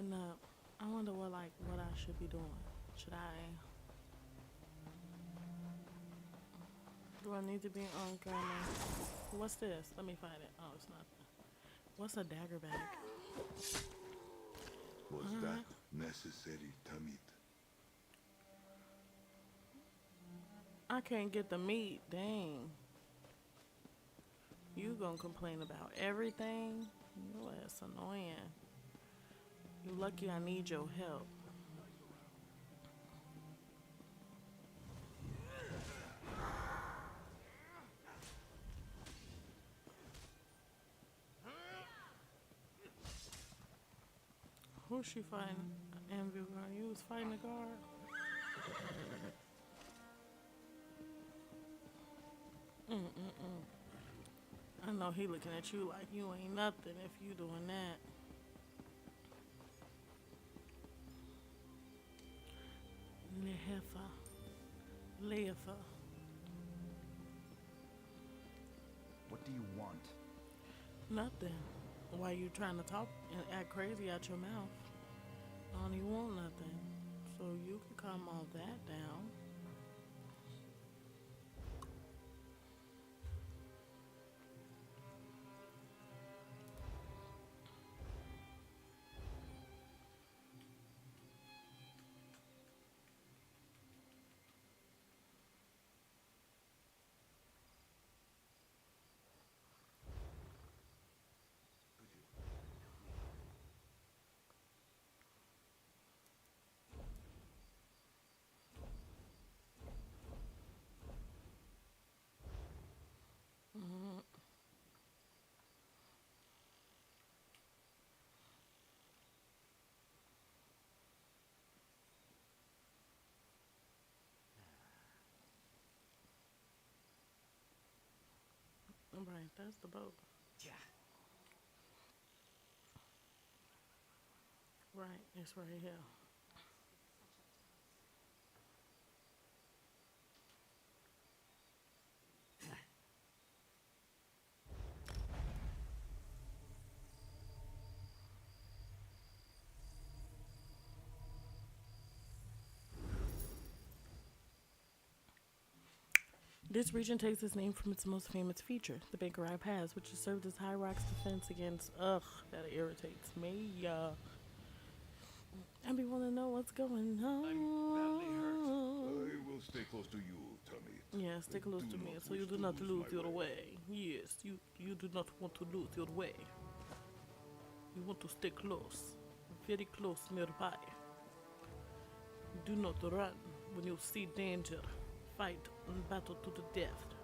putting up. I wonder what I should be doing. Should I? Do I need to be on camera? What's this? Let me find it. Oh, it's nothing. What's a dagger bag? Was that necessary, Tamit? I can't get the meat. Dang. You gonna complain about everything? Your ass annoying. You lucky I need your help. Who's she fighting? Envy girl. You was fighting the guard? I know he looking at you like you ain't nothing if you doing that. Lehefa. Lehefa. What do you want? Nothing. Why you trying to talk and act crazy out your mouth? I don't even want nothing. So you can calm all that down. Right, that's the boat. Yeah. Right, it's right here. This region takes its name from its most famous feature, the Bankerai Pass, which has served as High Rock's defense against, that irritates me. I be want to know what's going I'm badly hurt. on. I will stay close to you, Tamit. Yeah, stay close to Do me not so you wish do to not lose my your way. Yes, you do not want to lose your way. You want to stay close, very close nearby. Do not run when you see danger. Fight and battle to the death.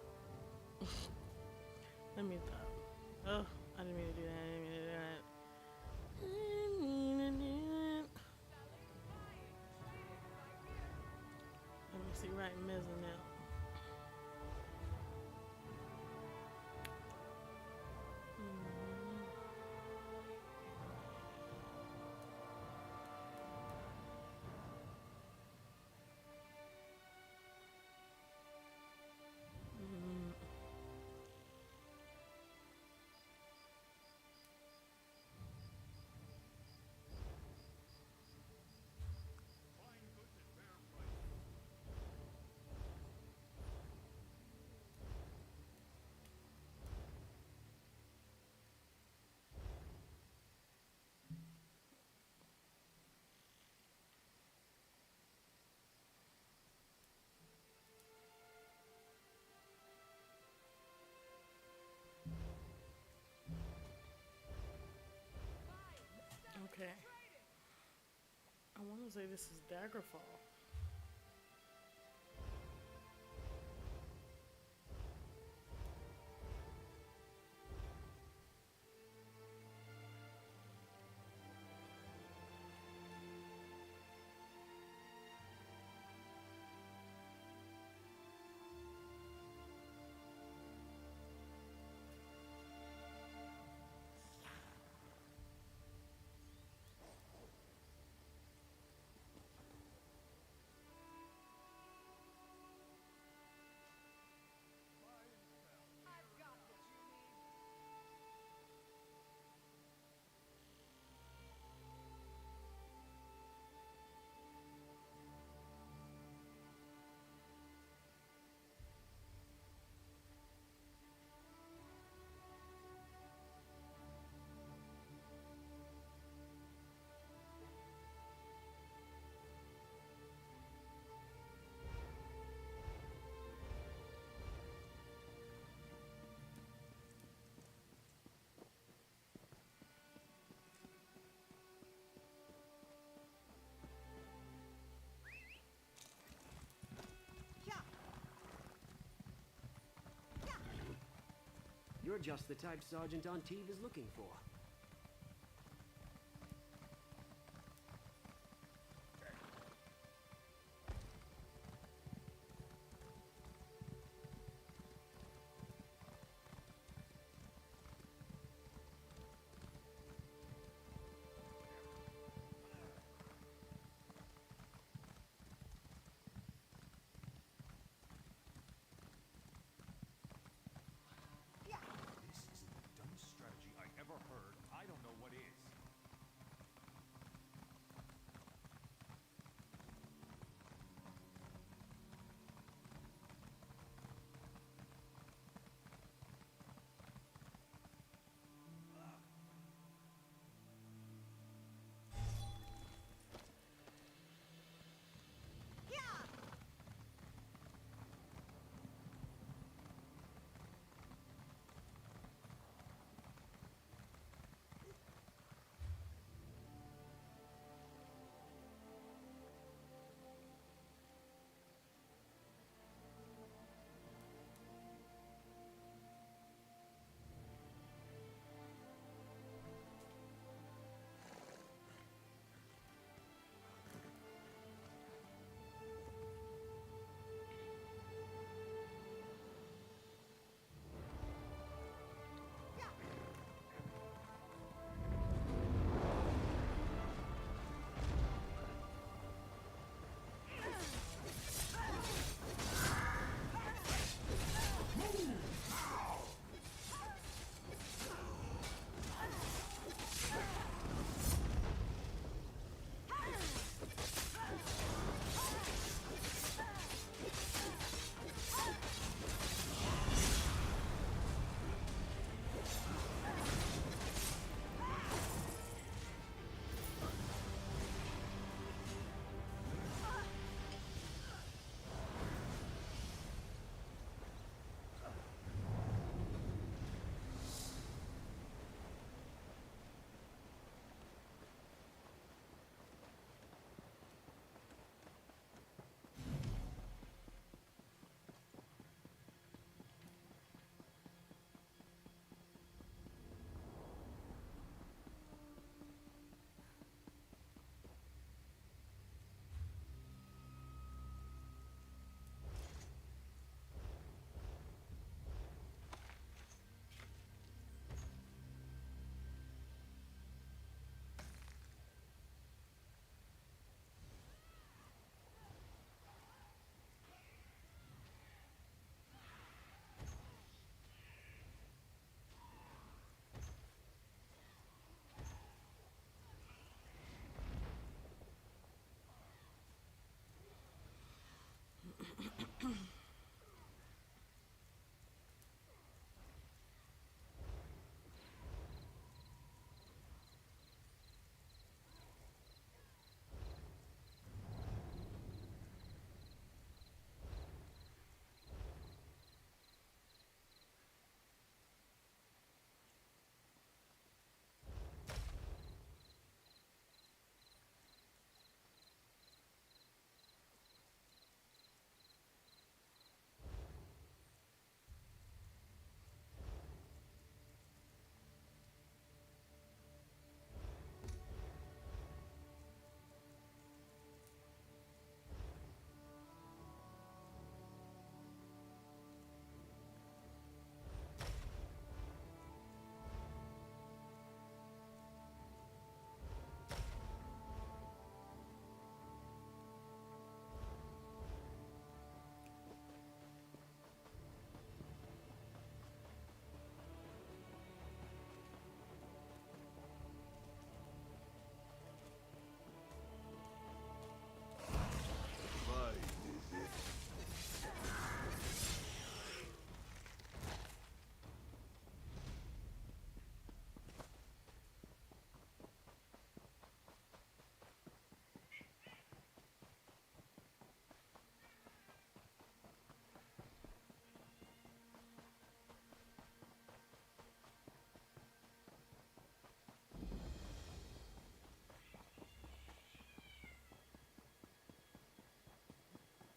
Let me stop. Oh, I didn't mean to do that. I didn't mean to do that. I didn't mean to do that. Let me see right missing now. Okay. I want to say this is Daggerfall. You're just the type Sergeant Antibes is looking for. This is the dumbest strategy I ever heard. I don't know what is.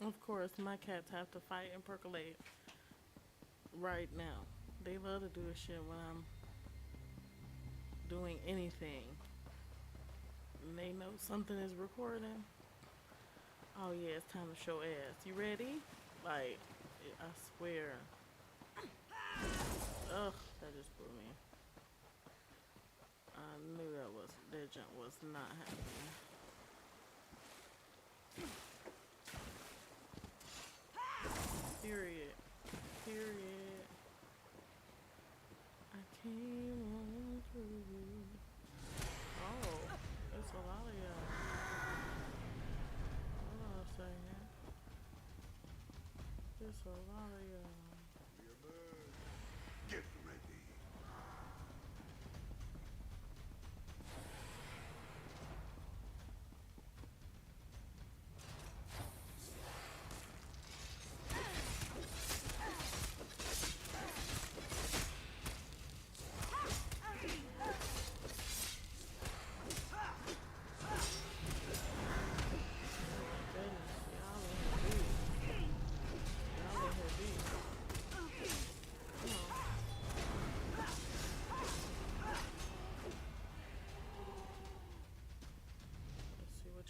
Of course, my cats have to fight and percolate right now. They love to do this shit when I'm doing anything. And they know something is recording. Oh yeah, it's time to show ass. You ready? Like, I swear. Ugh, that just blew me. I knew that jump was not happening. Period. Period. I came on through. Oh, it's a lot of y'all. Hold on a second. It's a lot of y'all. Get ready.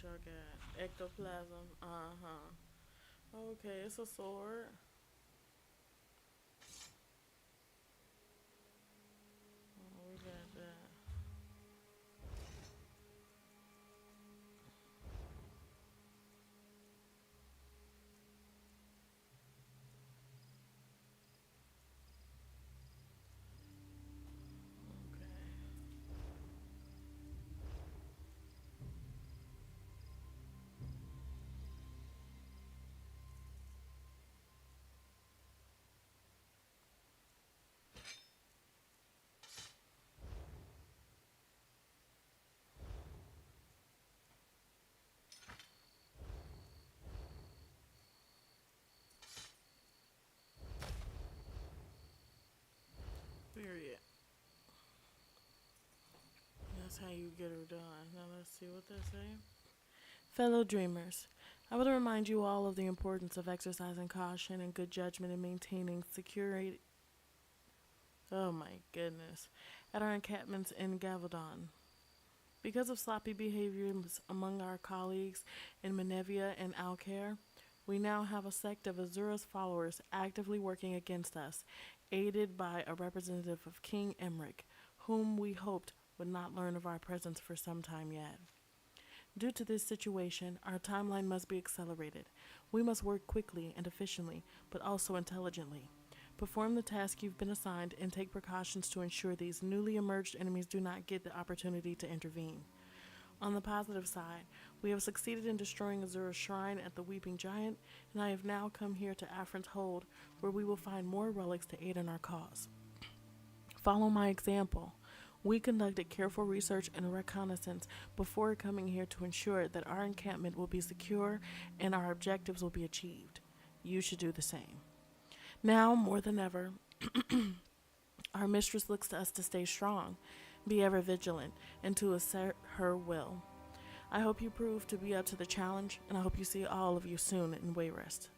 Y'all got ectoplasm. Okay, it's a sword. Oh, we got that. Period. That's how you get her done. Now let's see what they say. Fellow dreamers, I want to remind you all of the importance of exercising caution and good judgment in maintaining security. Oh my goodness. At our encampments in Gavaldon. Because of sloppy behaviors among our colleagues in Menevia and Alcaire, we now have a sect of Azura's followers actively working against us, aided by a representative of King Emmerich, whom we hoped would not learn of our presence for some time yet. Due to this situation, our timeline must be accelerated. We must work quickly and efficiently, but also intelligently. Perform the task you've been assigned and take precautions to ensure these newly emerged enemies do not get the opportunity to intervene. On the positive side, we have succeeded in destroying Azura's shrine at the Weeping Giant, and I have now come here to Afrin's Hold, where we will find more relics to aid in our cause. Follow my example. We conducted careful research and reconnaissance before coming here to ensure that our encampment will be secure and our objectives will be achieved. You should do the same. Now, more than ever, our mistress looks to us to stay strong, be ever vigilant, and to assert her will. I hope you prove to be up to the challenge, and I hope you see all of you soon in Wayrest.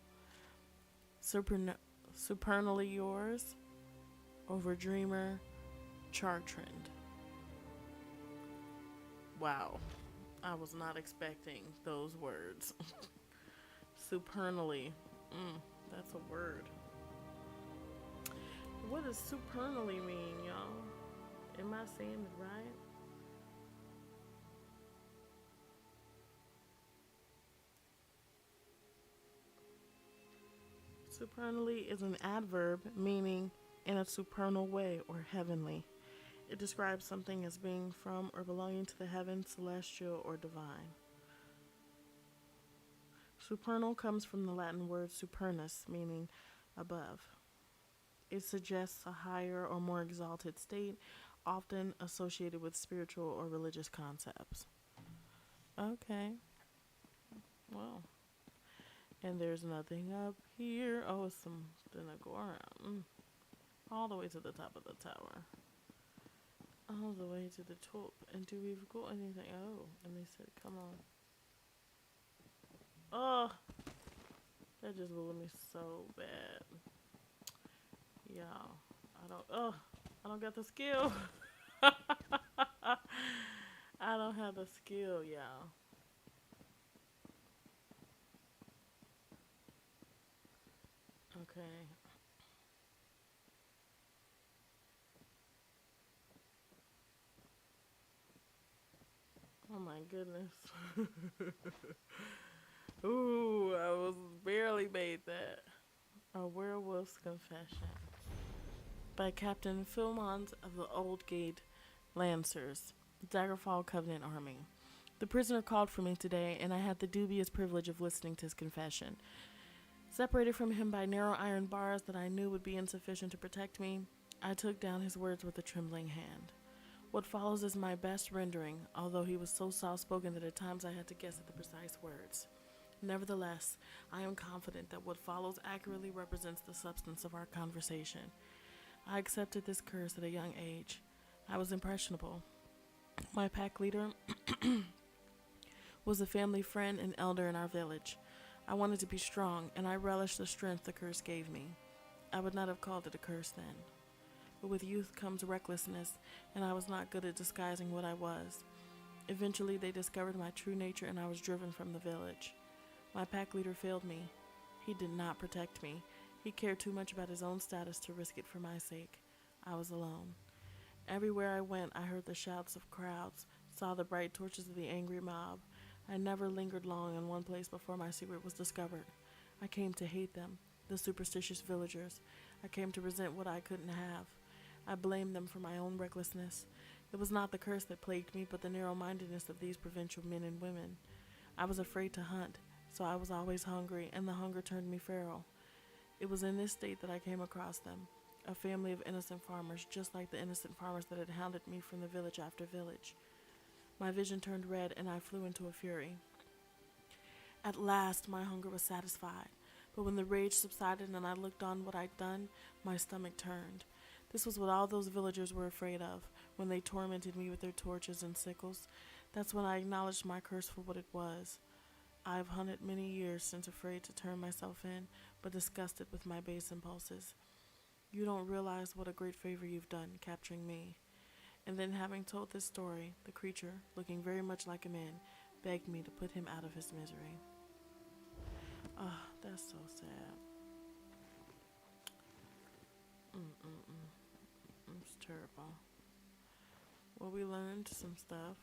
Supernally yours, Overdreamer, Chartrand. Wow, I was not expecting those words. Supernally, that's a word. What does supernally mean, y'all? Am I saying it right? Supernally is an adverb meaning in a supernal way or heavenly. It describes something as being from or belonging to the heavens, celestial, or divine. Supernal comes from the Latin word supernus, meaning above. It suggests a higher or more exalted state, often associated with spiritual or religious concepts. Okay. Well. And there's nothing up here. Oh, it's something to go around. All the way to the top of the tower. All the way to the top. And do we've got anything? Oh, and they said, come on. Oh, that just blew me so bad. Y'all, I don't. Oh, I don't got the skill. I don't have the skill, y'all. Okay. Oh my goodness. Ooh, I was barely made that. A Werewolf's Confession by Captain Philmont of the Old Gate Lancers, Daggerfall Covenant Army. The prisoner called for me today, and I had the dubious privilege of listening to his confession. Separated from him by narrow iron bars that I knew would be insufficient to protect me, I took down his words with a trembling hand. What follows is my best rendering, although he was so soft-spoken that at times I had to guess at the precise words. Nevertheless, I am confident that what follows accurately represents the substance of our conversation. I accepted this curse at a young age. I was impressionable. My pack leader was a family friend and elder in our village. I wanted to be strong, and I relished the strength the curse gave me. I would not have called it a curse then. But with youth comes recklessness, and I was not good at disguising what I was. Eventually, they discovered my true nature, and I was driven from the village. My pack leader failed me. He did not protect me. He cared too much about his own status to risk it for my sake. I was alone. Everywhere I went, I heard the shouts of crowds, saw the bright torches of the angry mob. I never lingered long in one place before my secret was discovered. I came to hate them, the superstitious villagers. I came to resent what I couldn't have. I blamed them for my own recklessness. It was not the curse that plagued me, but the narrow-mindedness of these provincial men and women. I was afraid to hunt, so I was always hungry, and the hunger turned me feral. It was in this state that I came across them, a family of innocent farmers, just like the innocent farmers that had hounded me from the village after village. My vision turned red, and I flew into a fury. At last, my hunger was satisfied, but when the rage subsided and I looked on what I'd done, my stomach turned. This was what all those villagers were afraid of, when they tormented me with their torches and sickles. That's when I acknowledged my curse for what it was. I've hunted many years since afraid to turn myself in, but disgusted with my base impulses. You don't realize what a great favor you've done, capturing me. And then, having told this story, the creature, looking very much like a man, begged me to put him out of his misery. Oh, that's so sad. It's terrible. Well, we learned some stuff.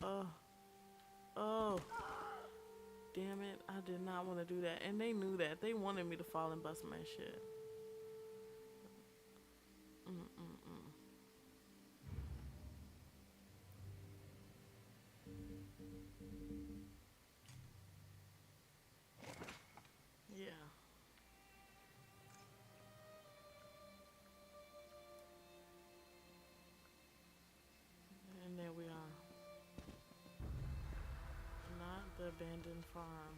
Oh, damn it. I did not want to do that. And they knew that. They wanted me to fall and bust my shit. Yeah. And there we are. Not the abandoned farm.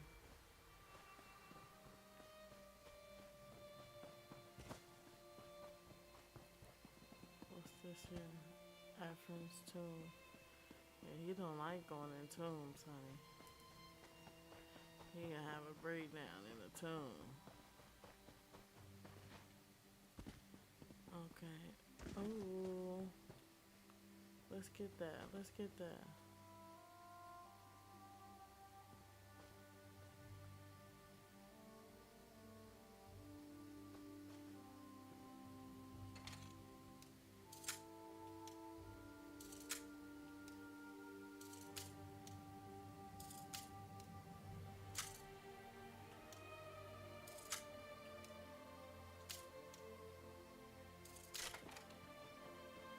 What's this here? Ephraim's tomb. Yeah, he don't like going in tombs, honey. He gonna have a breakdown in the tomb. Okay. Oh. Let's get that. Let's get that.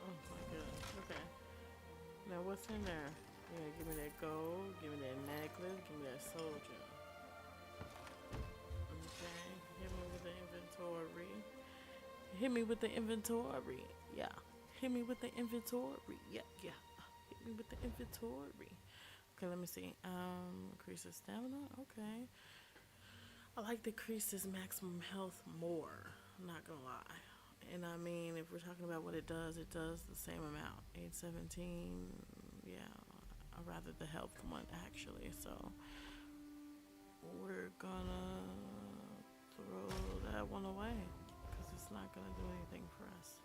Oh my goodness. Okay. Now what's in there? Yeah, give me that gold, give me that necklace, give me that soldier. Okay. Hit me with the inventory. Hit me with the inventory. Yeah. Hit me with the inventory. Yeah. Hit me with the inventory. Okay, let me see. Increases stamina. Okay. I like the increases maximum health more. I'm not gonna lie. And I mean, if we're talking about what it does the same amount. 817. Yeah. I'd rather the health one actually. So we're gonna throw that one away because it's not gonna do anything for us.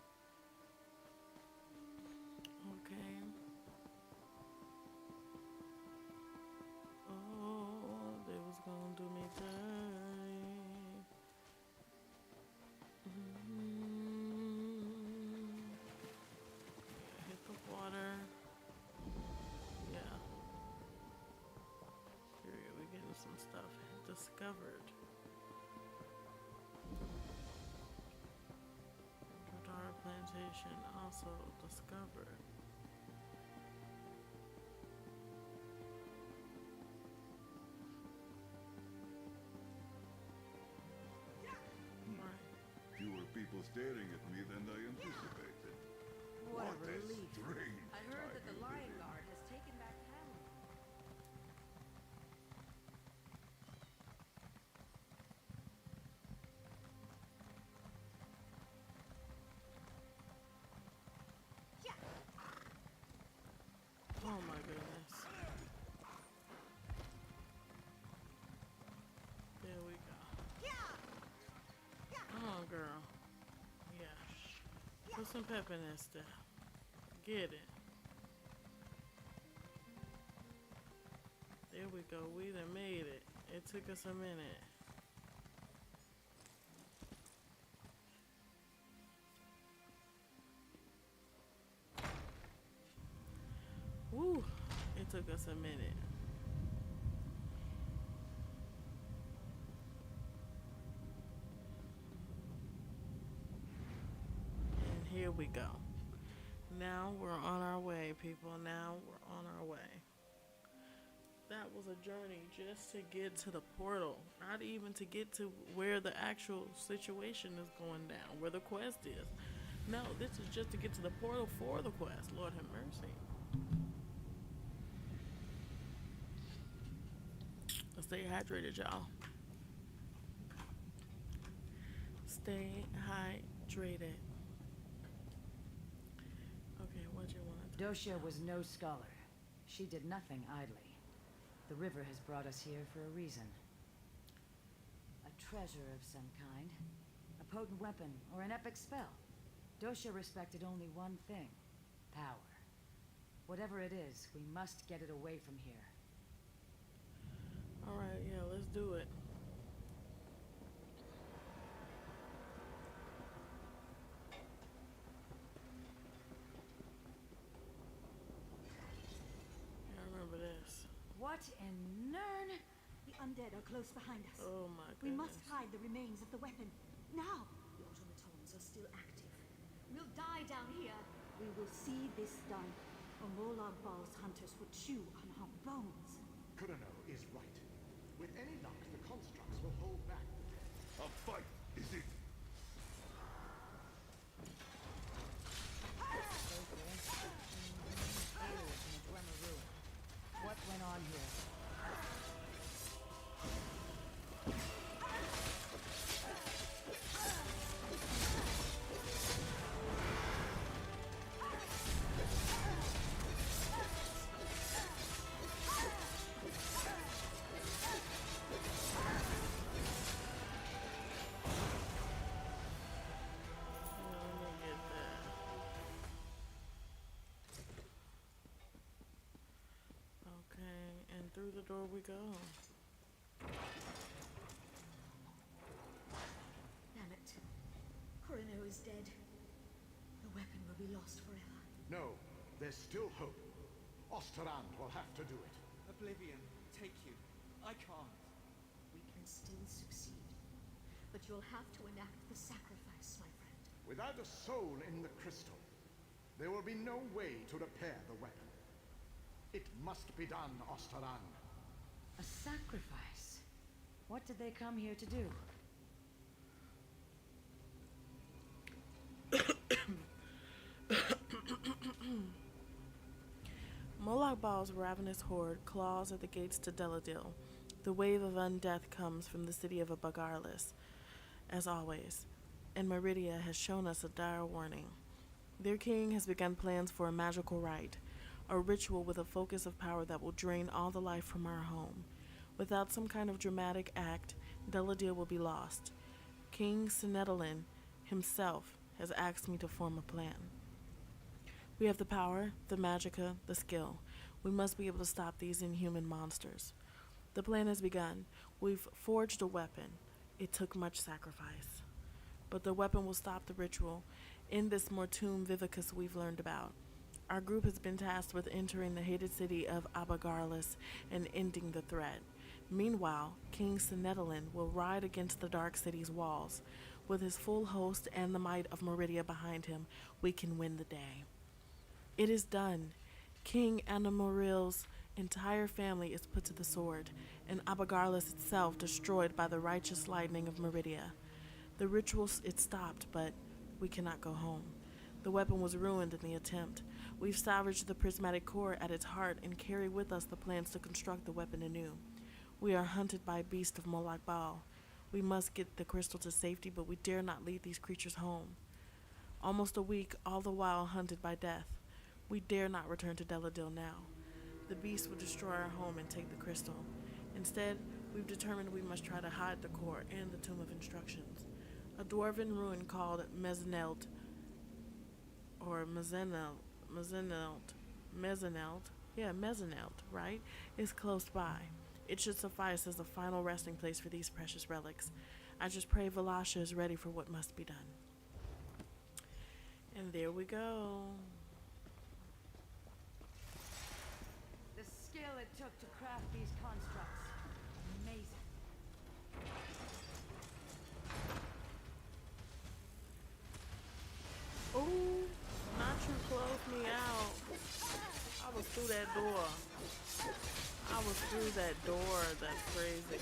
information also discovered. Right. Fewer people staring at me than I anticipated. What a a relief. strange I heard that the time we Lion live in. Guard has taken back Hamlin. Oh my goodness. There we go. Come on, girl. Yeah. Put some pep in that stuff. Get it. There we go. We done made it. It took us a minute. Woo! It took us a minute. And here we go. Now we're on our way, people. Now we're on our way. That was a journey just to get to the portal. Not even to get to where the actual situation is going down, where the quest is. No, this is just to get to the portal for the quest. Lord have mercy. Stay hydrated, y'all. Stay hydrated. Okay, what you want to Dosha was no scholar. She did nothing idly. The river has brought us here for a reason. A treasure of some kind. A potent weapon or an epic spell. Dosha respected only one thing. Power. Whatever it is, we must get it away from here. Alright, yeah, let's do it. Yeah, I remember this. What in Nern? The undead are close behind us. Oh my goodness. We must hide the remains of the weapon. Now! The automatons are still active. We'll die down here. We will see this done, or Molag Bal's hunters will chew on our bones. Kurano is right. With any luck, the constructs will hold back the dead. A fight, is it? What went on here? Let me get that. Okay, and through the door we go. Damn it. Corino is dead. The weapon will be lost forever. No, there's still hope. Osterand will have to do it. Oblivion, take you. I can't. We can still succeed. But you'll have to enact the sacrifice, my friend. Without a soul in the crystal, there will be no way to repair the weapon. It must be done, Osterand. A sacrifice? What did they come here to do? Molag Bal's ravenous horde claws at the gates to Deladil. The wave of undeath comes from the city of Abagarlis, as always, and Meridia has shown us a dire warning. Their king has begun plans for a magical rite, a ritual with a focus of power that will drain all the life from our home. Without some kind of dramatic act, Deladil will be lost. King Sinedalin himself has asked me to form a plan. We have the power, the magicka, the skill. We must be able to stop these inhuman monsters. The plan has begun. We've forged a weapon. It took much sacrifice. But the weapon will stop the ritual, end this mortum vivicus we've learned about. Our group has been tasked with entering the hated city of Abagarlis and ending the threat. Meanwhile, King Sinedalin will ride against the Dark City's walls. With his full host and the might of Meridia behind him, we can win the day. It is done. King Anamoril's entire family is put to the sword, and Abigarlis itself destroyed by the righteous lightning of Meridia. The rituals it stopped, but we cannot go home. The weapon was ruined in the attempt. We've salvaged the prismatic core at its heart and carry with us the plans to construct the weapon anew. We are hunted by beasts of Moloch Baal. We must get the crystal to safety, but we dare not lead these creatures home. Almost a week, all the while hunted by death. We dare not return to Deladil now. The beast will destroy our home and take the crystal. Instead, we've determined we must try to hide the core and the Tomb of Instructions. A dwarven ruin called Mezeneld, or Mezeneld, right, is close by. It should suffice as the final resting place for these precious relics. I just pray Valasha is ready for what must be done. And there we go. The skill it took to craft these constructs. Amazing. Ooh, not you close me out. I was through that door. That's crazy.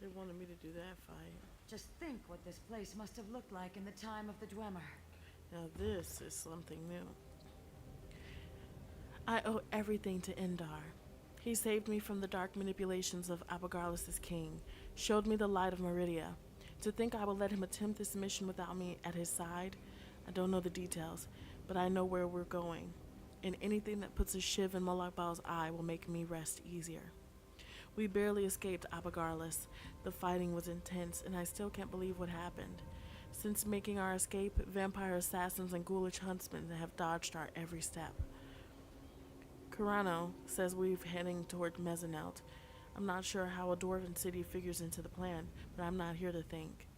They wanted me to do that fight. Just think what this place must have looked like in the time of the Dwemer. Now this is something new. I owe everything to Indar. He saved me from the dark manipulations of Abigarlis' king, showed me the light of Meridia. To think I would let him attempt this mission without me at his side, I don't know the details, but I know where we're going, and anything that puts a shiv in Moloch Baal's eye will make me rest easier. We barely escaped Abigarlis. The fighting was intense, and I still can't believe what happened. Since making our escape, vampire assassins and ghoulish huntsmen have dodged our every step. Carano says we're heading toward Mezeneld. I'm not sure how a dwarven city figures into the plan, but I'm not here to think.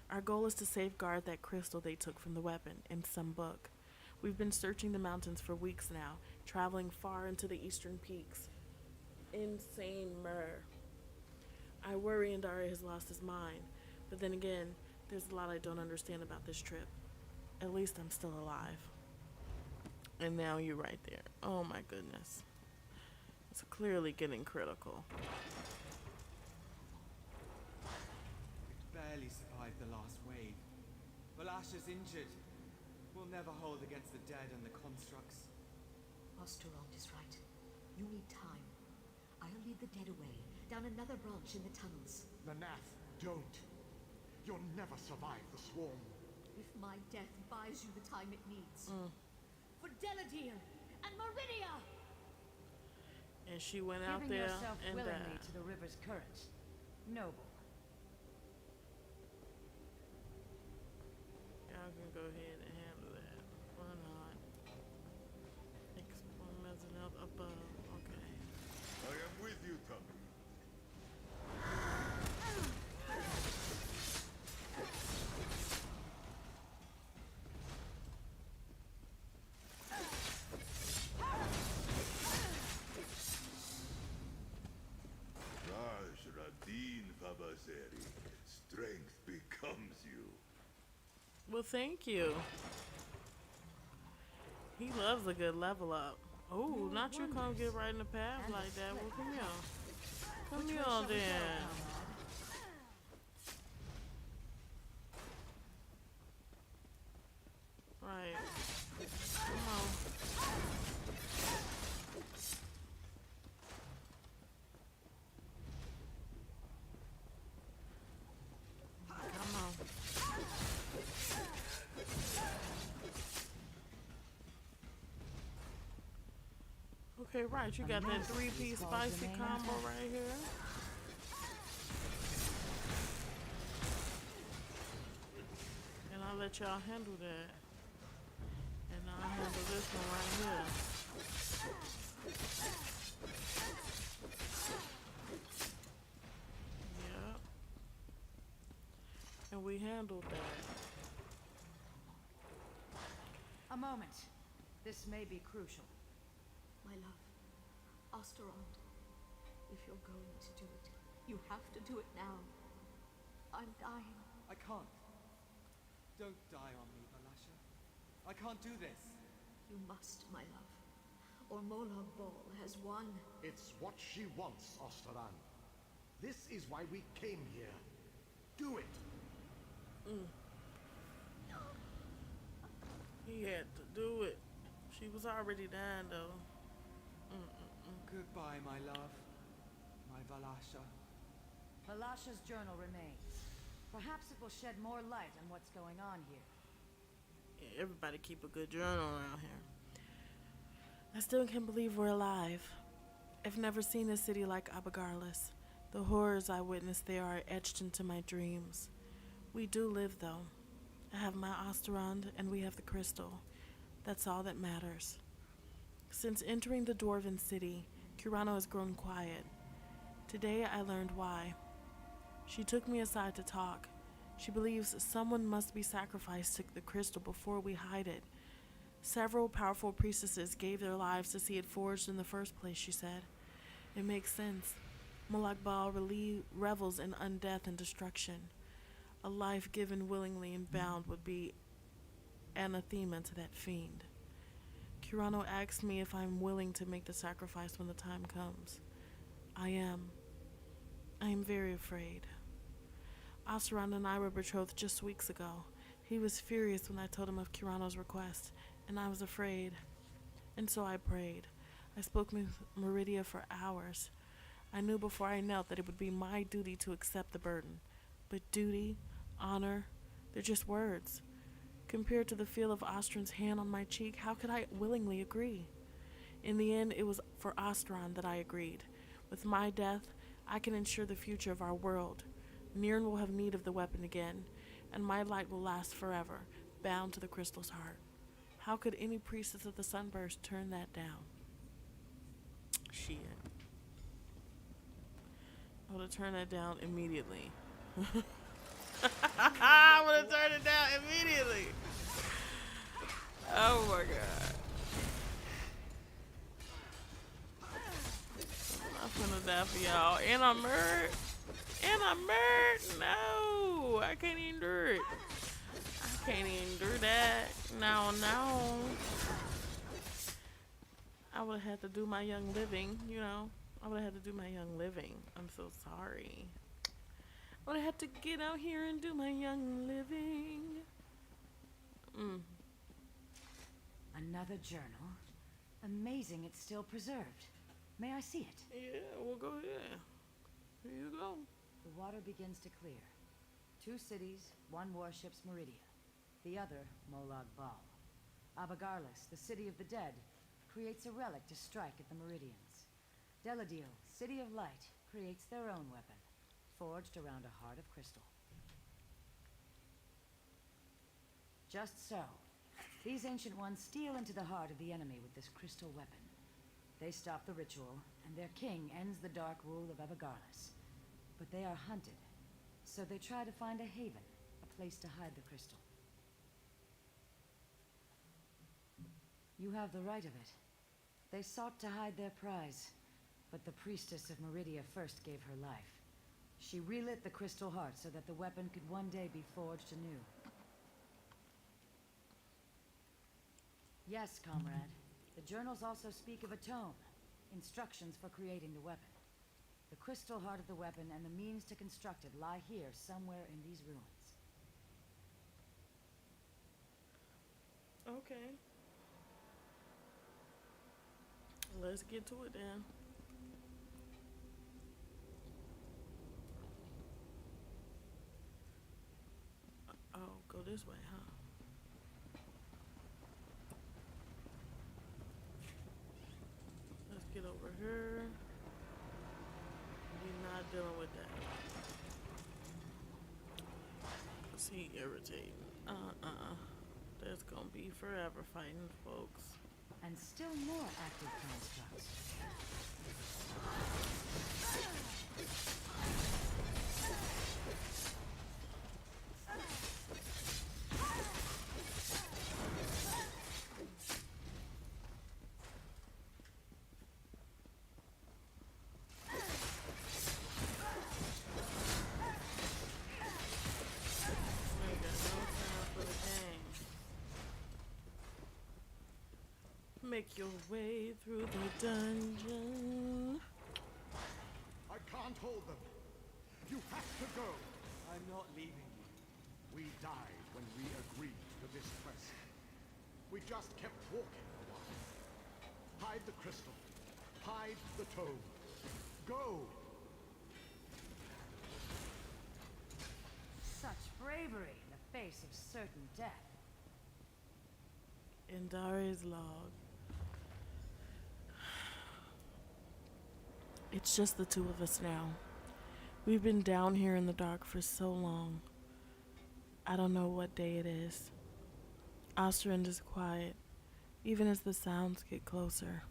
Our goal is to safeguard that crystal they took from the weapon in some book. We've been searching the mountains for weeks now, traveling far into the eastern peaks. Insane myrrh. I worry Indari has lost his mind, but then again, there's a lot I don't understand about this trip. At least I'm still alive. And now you're right there. Oh my goodness. It's clearly getting critical. We barely survived the last wave. Valasha's injured. We'll never hold against the dead and the constructs. Osterald is right. You need time. I'll lead the dead away, down another branch in the tunnels. Nanath, don't. You'll never survive the swarm. If my death buys you the time it needs. For Deladil and Meridia! And she went out Giving there yourself and willingly died. to the river's currents. Noble. Y'all can go ahead and handle that. Why not? Explore Mezeneld above. Okay. I am with you, Tommy. Raj Radin Babazeri. Strength becomes you. Well, thank you. He loves a good level up. Oh, not you come get right in the path like that. Well, come here. Come here then. Right. Come on. Come on. Okay, right. You got that 3-piece spicy combo right here. And I'll let y'all handle that. And I'll handle this one right here. we handled that. A moment. This may be crucial. My love, Osterond, if you're going to do it, you have to do it now. I'm dying. I can't. Don't die on me, Valasha. I can't do this. You must, my love, or Molag Bal has won. It's what she wants, Osteran. This is why we came here. Do it! He had to do it. She was already dying, though. Goodbye, my love. My Valasha. Valasha's journal remains. Perhaps it will shed more light on what's going on here. Yeah, everybody keep a good journal around here. I still can't believe we're alive. I've never seen a city like Abagarlis. The horrors I witnessed there are etched into my dreams. We do live, though. I have my Osterond, and we have the crystal. That's all that matters. Since entering the Dwarven city, Kirano has grown quiet. Today I learned why. She took me aside to talk. She believes someone must be sacrificed to the crystal before we hide it. Several powerful priestesses gave their lives to see it forged in the first place, she said. It makes sense. Molag Bal revels in undeath and destruction. A life given willingly and bound would be anathema to that fiend. Kirano asked me if I'm willing to make the sacrifice when the time comes. I am. I am very afraid. Osterond and I were betrothed just weeks ago. He was furious when I told him of Kirano's request, and I was afraid. And so I prayed. I spoke with Meridia for hours. I knew before I knelt that it would be my duty to accept the burden. But duty, honor, they're just words. Compared to the feel of Ostrand's hand on my cheek, how could I willingly agree? In the end, it was for Ostrand that I agreed. With my death, I can ensure the future of our world. Nirn will have need of the weapon again, and my light will last forever, bound to the crystal's heart. How could any priestess of the Sunburst turn that down? Shit. I would have turned that down immediately. I would have turned it down immediately. Oh my god. I'm gonna die for y'all. And I'm murdered. And I'm murdered. No. I can't even do it. I can't even do that. No. I would have had to do my young living, you know. I would have had to do my young living. I'm so sorry. I would have had to get out here and do my young living. Another journal. Amazing it's still preserved. May I see it? Yeah, we'll go ahead. Here you go. The water begins to clear. 2 cities, 1 warship's Meridia. The other, Molag Bal. Abagarlis, the city of the dead, creates a relic to strike at the Meridians. Deladil, city of light, creates their own weapon, forged around a heart of crystal. Just so. These ancient ones steal into the heart of the enemy with this crystal weapon. They stop the ritual, and their king ends the dark rule of Abagarlis. But they are hunted, so they try to find a haven, a place to hide the crystal. You have the right of it. They sought to hide their prize, but the priestess of Meridia first gave her life. She relit the crystal heart so that the weapon could one day be forged anew. Yes, comrade. The journals also speak of a tome, instructions for creating the weapon. The crystal heart of the weapon and the means to construct it lie here somewhere in these ruins. Okay. Let's get to it then. Oh, go this way, huh? Let's get over here. We're not dealing with that. Cause he irritating. That's gonna be forever fighting, folks. And still more active constructs. make your way through the dungeon. I can't hold them. You have to go. I'm not leaving you. We died when we agreed to this quest. We just kept walking a while. Hide the crystal. Hide the tome. Go! Such bravery in the face of certain death. In Dari's log. It's just the two of us now. We've been down here in the dark for so long. I don't know what day it is. Ostrand is quiet, even as the sounds get closer.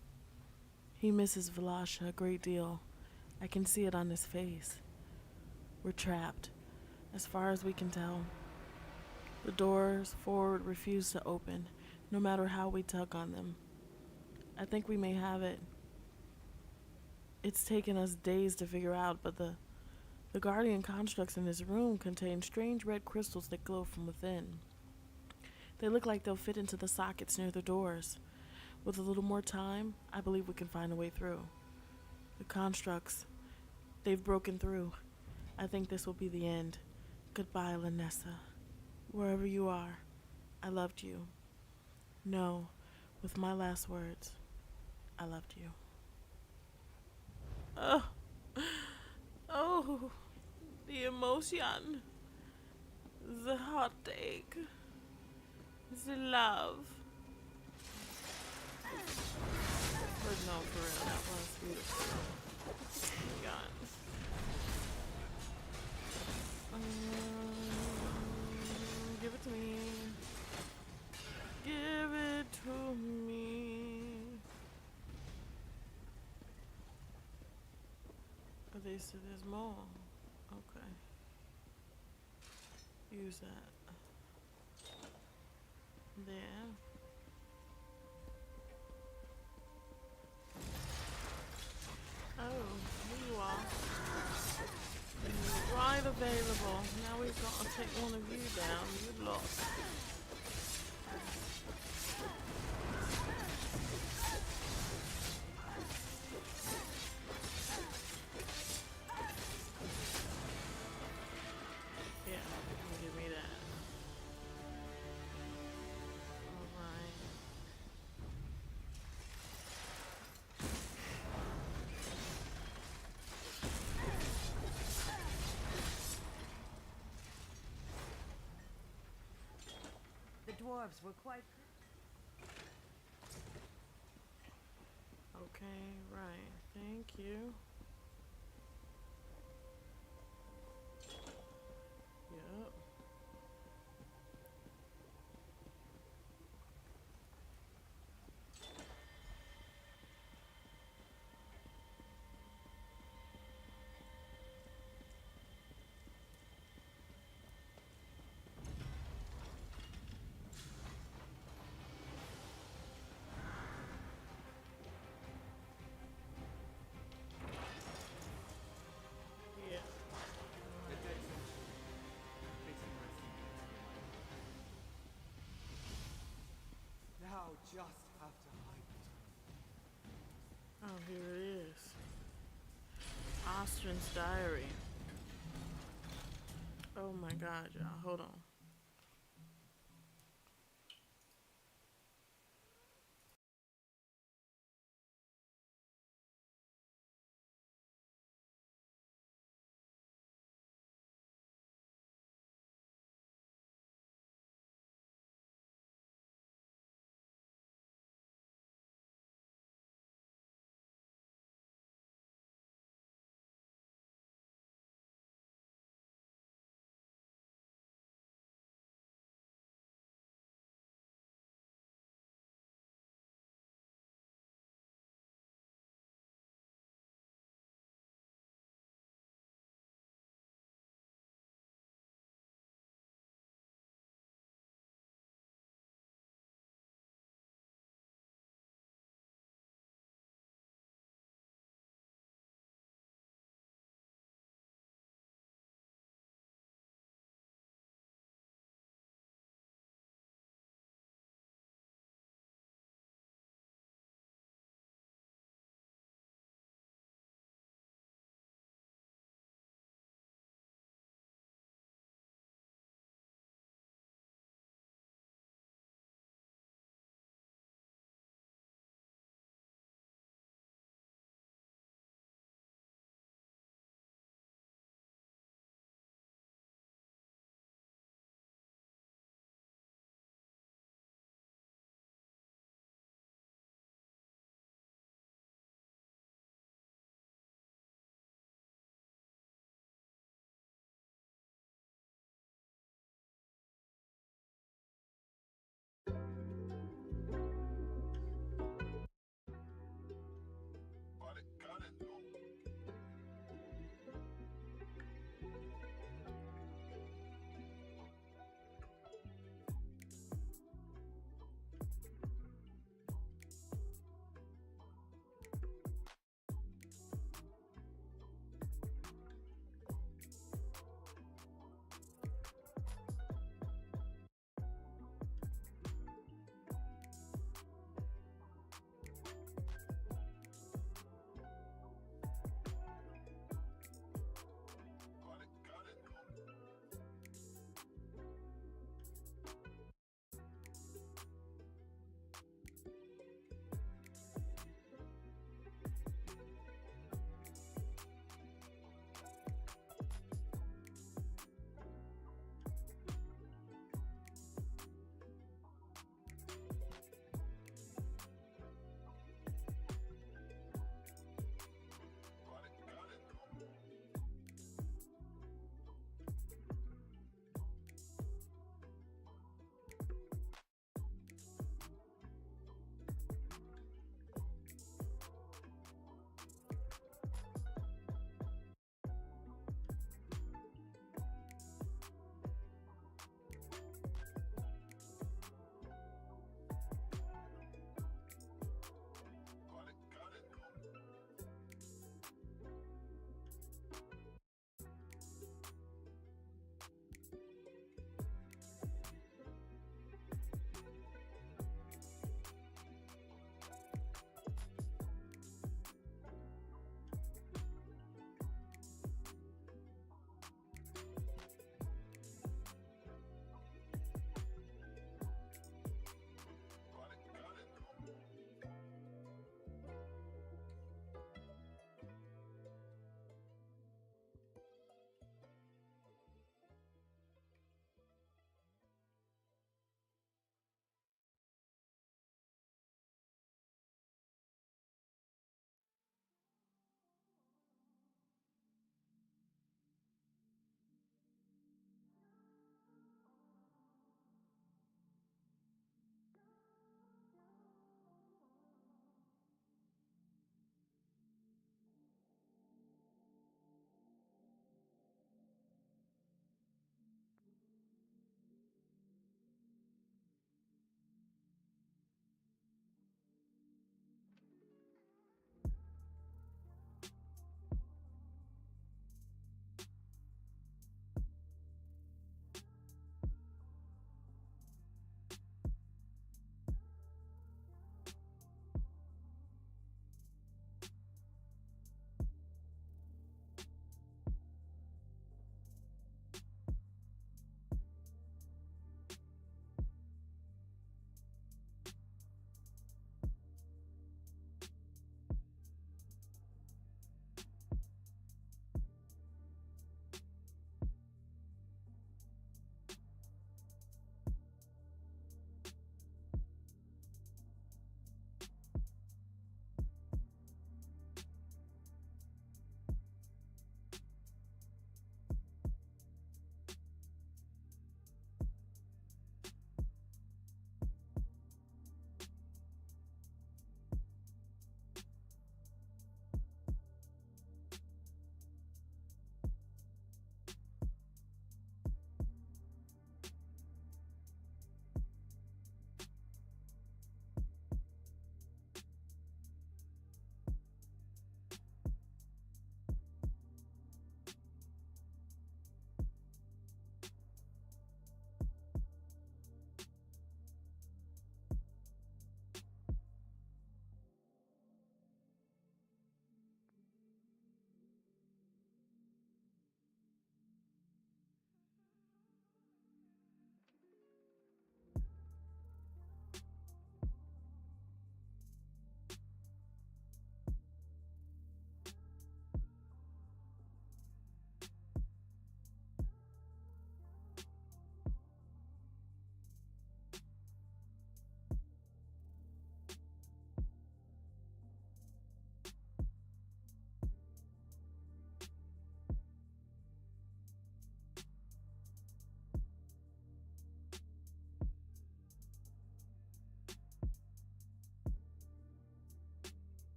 He misses Velasha a great deal. I can see it on his face. We're trapped, as far as we can tell. The doors forward refuse to open, no matter how we tug on them. I think we may have it. It's taken us days to figure out, but the guardian constructs in this room contain strange red crystals that glow from within. They look like they'll fit into the sockets near the doors. With a little more time, I believe we can find a way through. The constructs, they've broken through. I think this will be the end. Goodbye, Lanessa. Wherever you are, I loved you. No, with my last words, I loved you. Oh, the emotion, the heartache, the love. But no, for real, that was beautiful. Oh my God. Give it to me. Give it to me. Oh, they said there's more. Okay. Use that. There. Oh, here you are. Right available. Now we've got to take one of you down. You lost. Yeah, give me that. Alright. The dwarves were quite... Okay, right. Thank you. Yep. Yeah. The dead center. Facing resting. Now just have to hide the tome. Oh, here it is. Ostrand's diary. Oh my God, y'all. Hold on.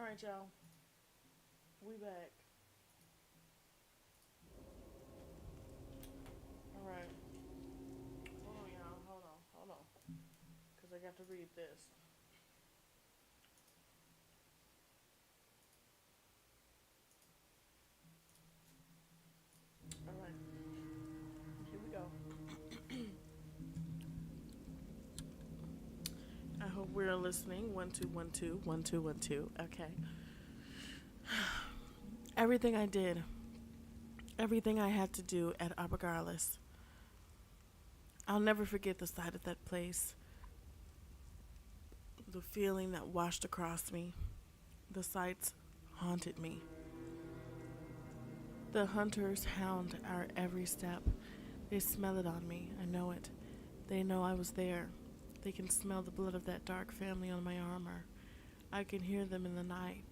Alright, y'all. We back. Alright. Hold on, y'all. Hold on. Because I got to read this. Alright. Here we go. I hope we're listening. 1 2 1 2 1 2 1 2. Okay. Everything I did, everything I had to do at Abigalis, I'll never forget the sight of that place. The feeling that washed across me. The sights haunted me. The hunters hound our every step. They smell it on me. I know it. They know I was there. They can smell the blood of that dark family on my armor. I can hear them in the night.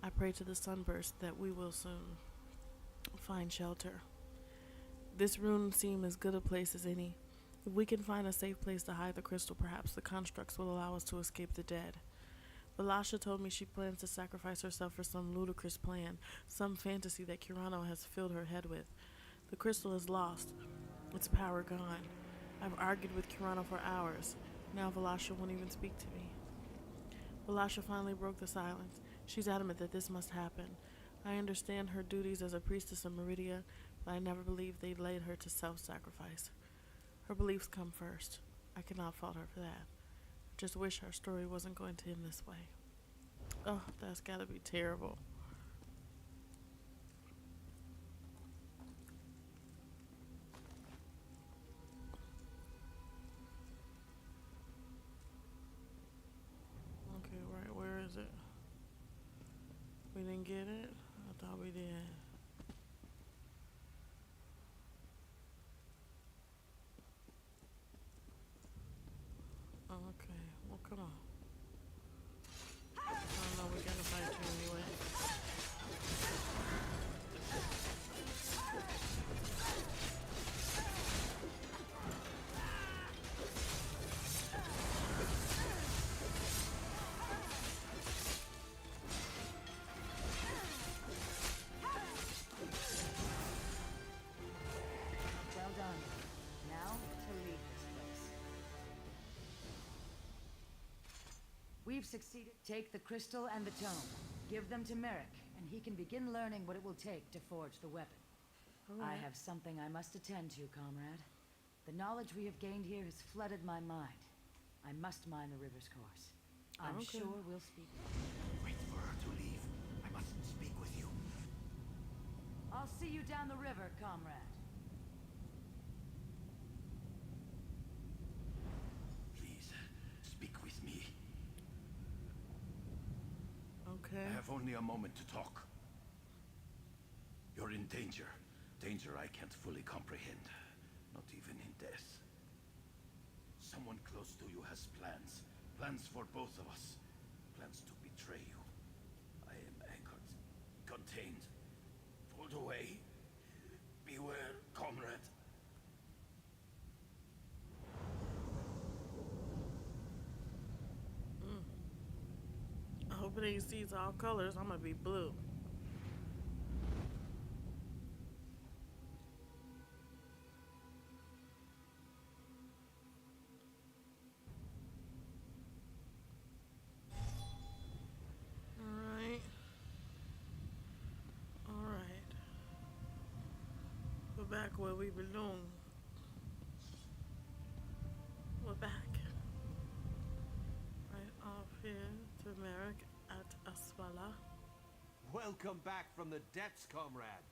I pray to the sunburst that we will soon find shelter. This room seems as good a place as any. If we can find a safe place to hide the crystal, perhaps the constructs will allow us to escape the dead. Balasha told me she plans to sacrifice herself for some ludicrous plan, some fantasy that Kirano has filled her head with. The crystal is lost, its power gone. I've argued with Kirano for hours. Now Balasha won't even speak to me. Balasha finally broke the silence. She's adamant that this must happen. I understand her duties as a priestess of Meridia, but I never believed they'd led her to self-sacrifice. Her beliefs come first. I cannot fault her for that. Just wish our story wasn't going to end this way. Oh, that's gotta be terrible. Okay, right, where is it? We didn't get it? I thought we did. Okay, well, come on. I don't know, we gotta fight you anyway. Well done. Now to leave this place. We've succeeded. Take the crystal and the tome. Give them to Merrick, and he can begin learning what it will take to forge the weapon. I have something I must attend to, comrade. The knowledge we have gained here has flooded my mind. I must mind the river's course. I'm sure we'll speak. Wait for her to leave. I mustn't speak with you. I'll see you down the river, comrade. Please, speak with me. Okay. I have only a moment to talk. You're in danger. Danger I can't fully comprehend. Not even in death. Someone close to you has plans. Plans for both of us. Plans to betray you. I am anchored. Contained. Pulled away. Beware, comrade. I hope it ain't sees all colors. I'm gonna be blue. Alright. Alright. We're back where we belong. We're back. Right off here to Merrick at Aswala. Welcome back from the depths, comrade.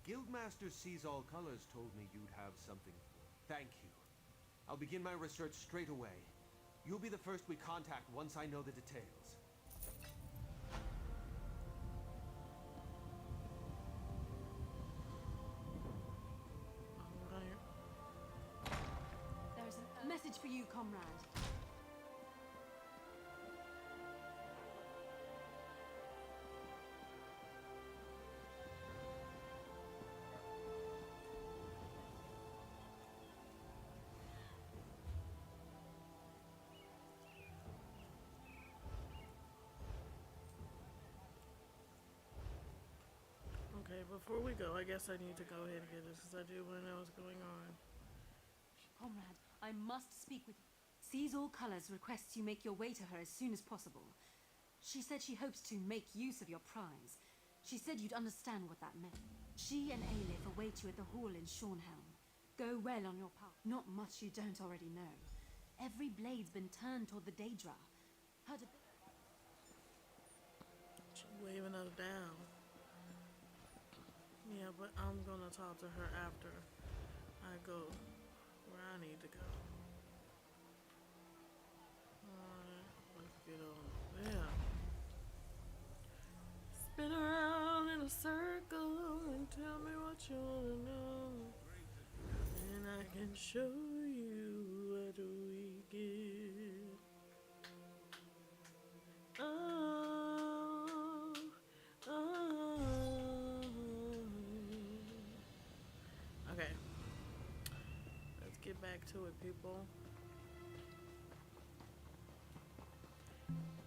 Guildmaster Sees All Colors told me you'd have something for. Thank you. I'll begin my research straight away. You'll be the first we contact once I know the details. Alright. There's a message for you, comrade. before we go, I guess I need to go ahead and get this because I do want to know what's going on. Comrade, I must speak with you. Sees All Colors requests you make your way to her as soon as possible. She said she hopes to make use of your prize. She said you'd understand what that meant. She and Aelif await you at the hall in Shornhelm. Go well on your path. Not much you don't already know. Every blade's been turned toward the Daedra. Heard a bit. She's waving us down. Yeah, but I'm gonna talk to her after I go where I need to go. Alright, let's get on there. Spin around in a circle and tell me what you wanna know. And I can show you what we get. Oh, oh. Okay. Let's get back to it, people.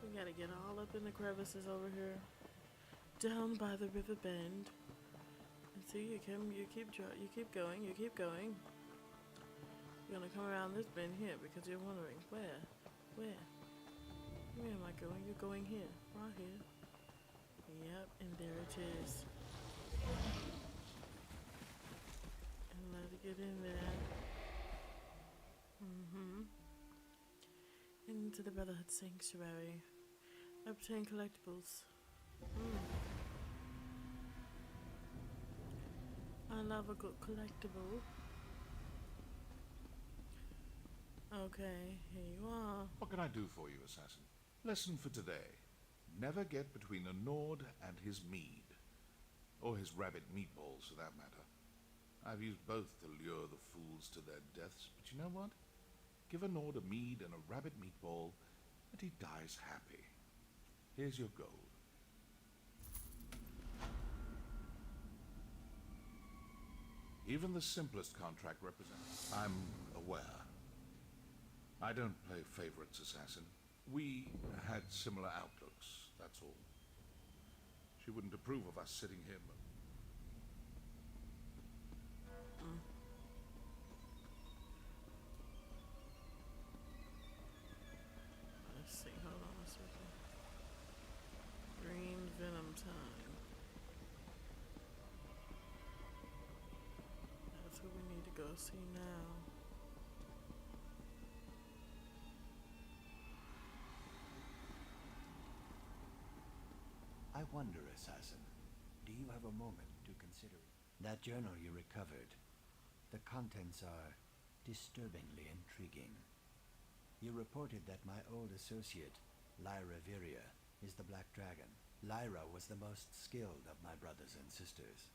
We gotta get all up in the crevices over here. Down by the river bend. And see, you keep going. You're gonna come around this bend here because you're wondering where am I going? You're going here, right here. Yep, and there it is. And let's get in there. Into the Brotherhood Sanctuary. Obtain collectibles. I love a good collectible. Okay, here you are. What can I do for you, assassin? Lesson for today. Never get between a Nord and his mead. Or his rabbit meatballs, for that matter. I've used both to lure the fools to their deaths, but you know what? Give a Nord a mead and a rabbit meatball, and he dies happy. Here's your gold. Even the simplest contract represents. I'm aware. I don't play favorites, assassin. We had similar outlooks, that's all. She wouldn't approve of us sitting here. Let's see, hold on a second. Green Venom time. That's who we need to go see now. I wonder, assassin, do you have a moment to consider it? That journal you recovered, the contents are disturbingly intriguing. You reported that my old associate, Lyra Viria, is the Black Dragon. Lyra was the most skilled of my brothers and sisters.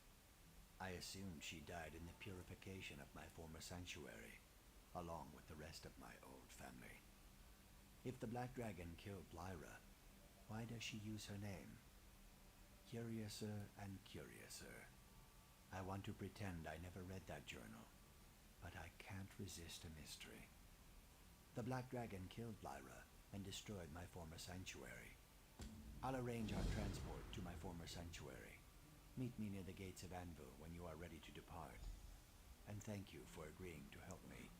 I assumed she died in the purification of my former sanctuary, along with the rest of my old family. If the Black Dragon killed Lyra, why does she use her name? Curiouser and curiouser. I want to pretend I never read that journal, but I can't resist a mystery. The Black Dragon killed Lyra and destroyed my former sanctuary. I'll arrange our transport to my former sanctuary. Meet me near the gates of Anvil when you are ready to depart. And thank you for agreeing to help me.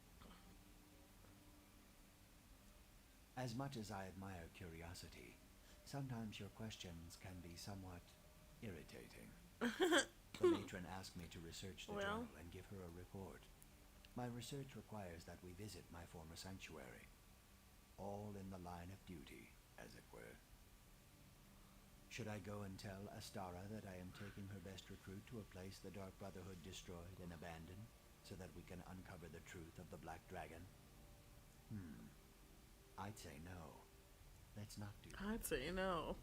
As much as I admire curiosity, sometimes your questions can be somewhat irritating. The matron asked me to research the journal and give her a report. My research requires that we visit my former sanctuary. All in the line of duty, as it were. Should I go and tell Astara that I am taking her best recruit to a place the Dark Brotherhood destroyed and abandoned, so that we can uncover the truth of the Black Dragon? I'd say no. Let's not do that. I'd say no.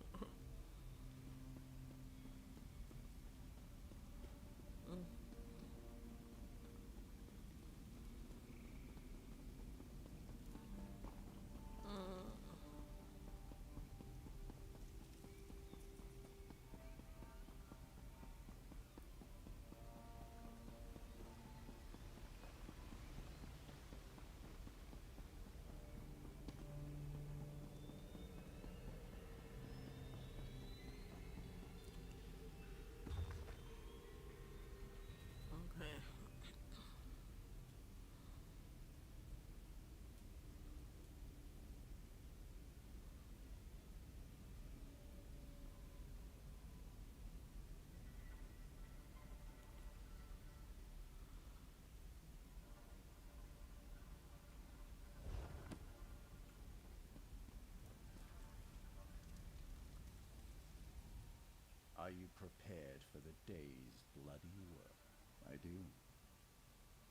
Are you prepared for the day's bloody work? I do.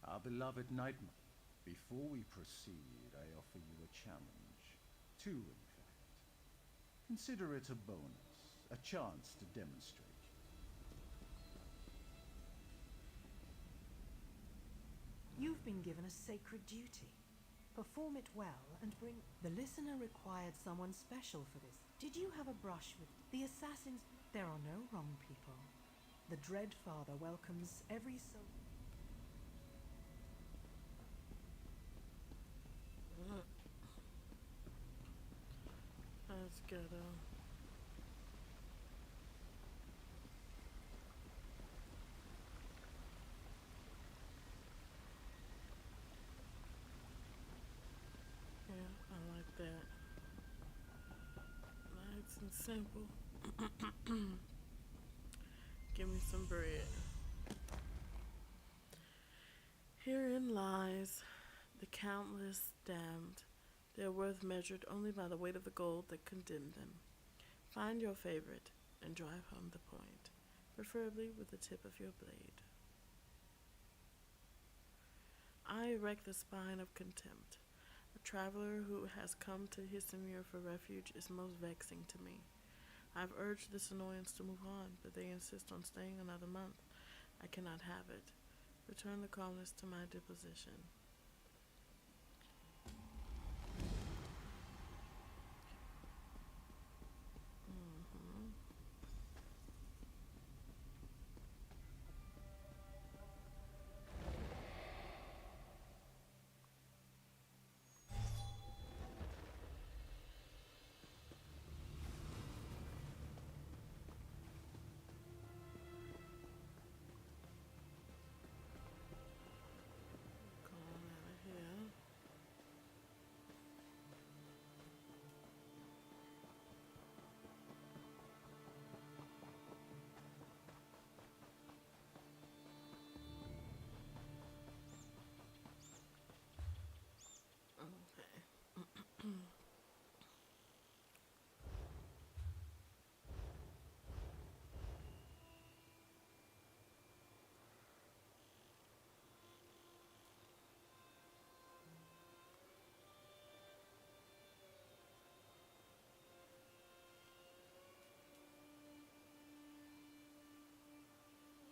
Our beloved Nightmare, before we proceed, I offer you a challenge. Two, in fact. Consider it a bonus, a chance to demonstrate. You've been given a sacred duty. Perform it well and bring... The listener required someone special for this. Did you have a brush with the assassins? There are no wrong people. The Dread Father welcomes every soul. Let's get yeah, I like that. Nice and simple. Give me some bread. Herein lies the countless damned. Their worth measured only by the weight of the gold that condemned them. Find your favorite and drive home the point, preferably with the tip of your blade. I erect the spine of contempt. A traveler who has come to Hisamir for refuge is most vexing to me. I've urged this annoyance to move on, but they insist on staying another month. I cannot have it. Return the calmness to my deposition.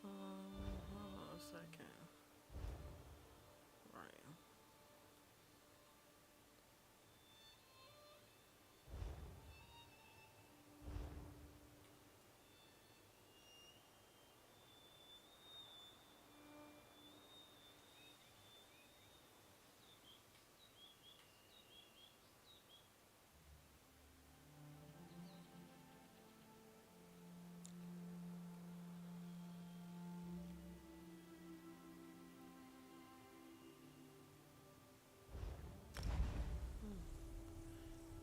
Hold on a second. Right.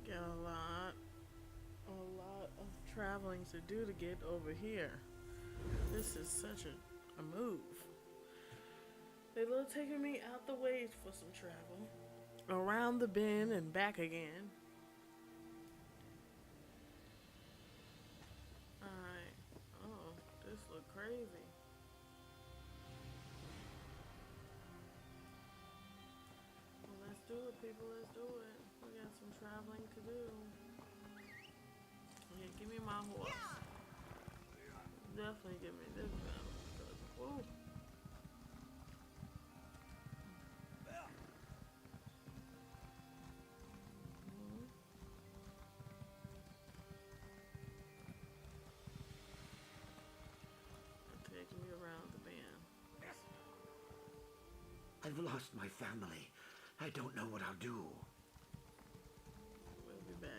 Got a lot of traveling to do to get over here. This is such a move. They love taking me out the way for some travel. Around the bend and back again. Alright. Oh, this look crazy. Well, let's do it, people. Let's do it. We got some traveling to do. Yeah, give me my horse. Definitely give me this one. Ooh. Taking me around the bend. I've lost my family. I don't know what I'll do. We'll be back.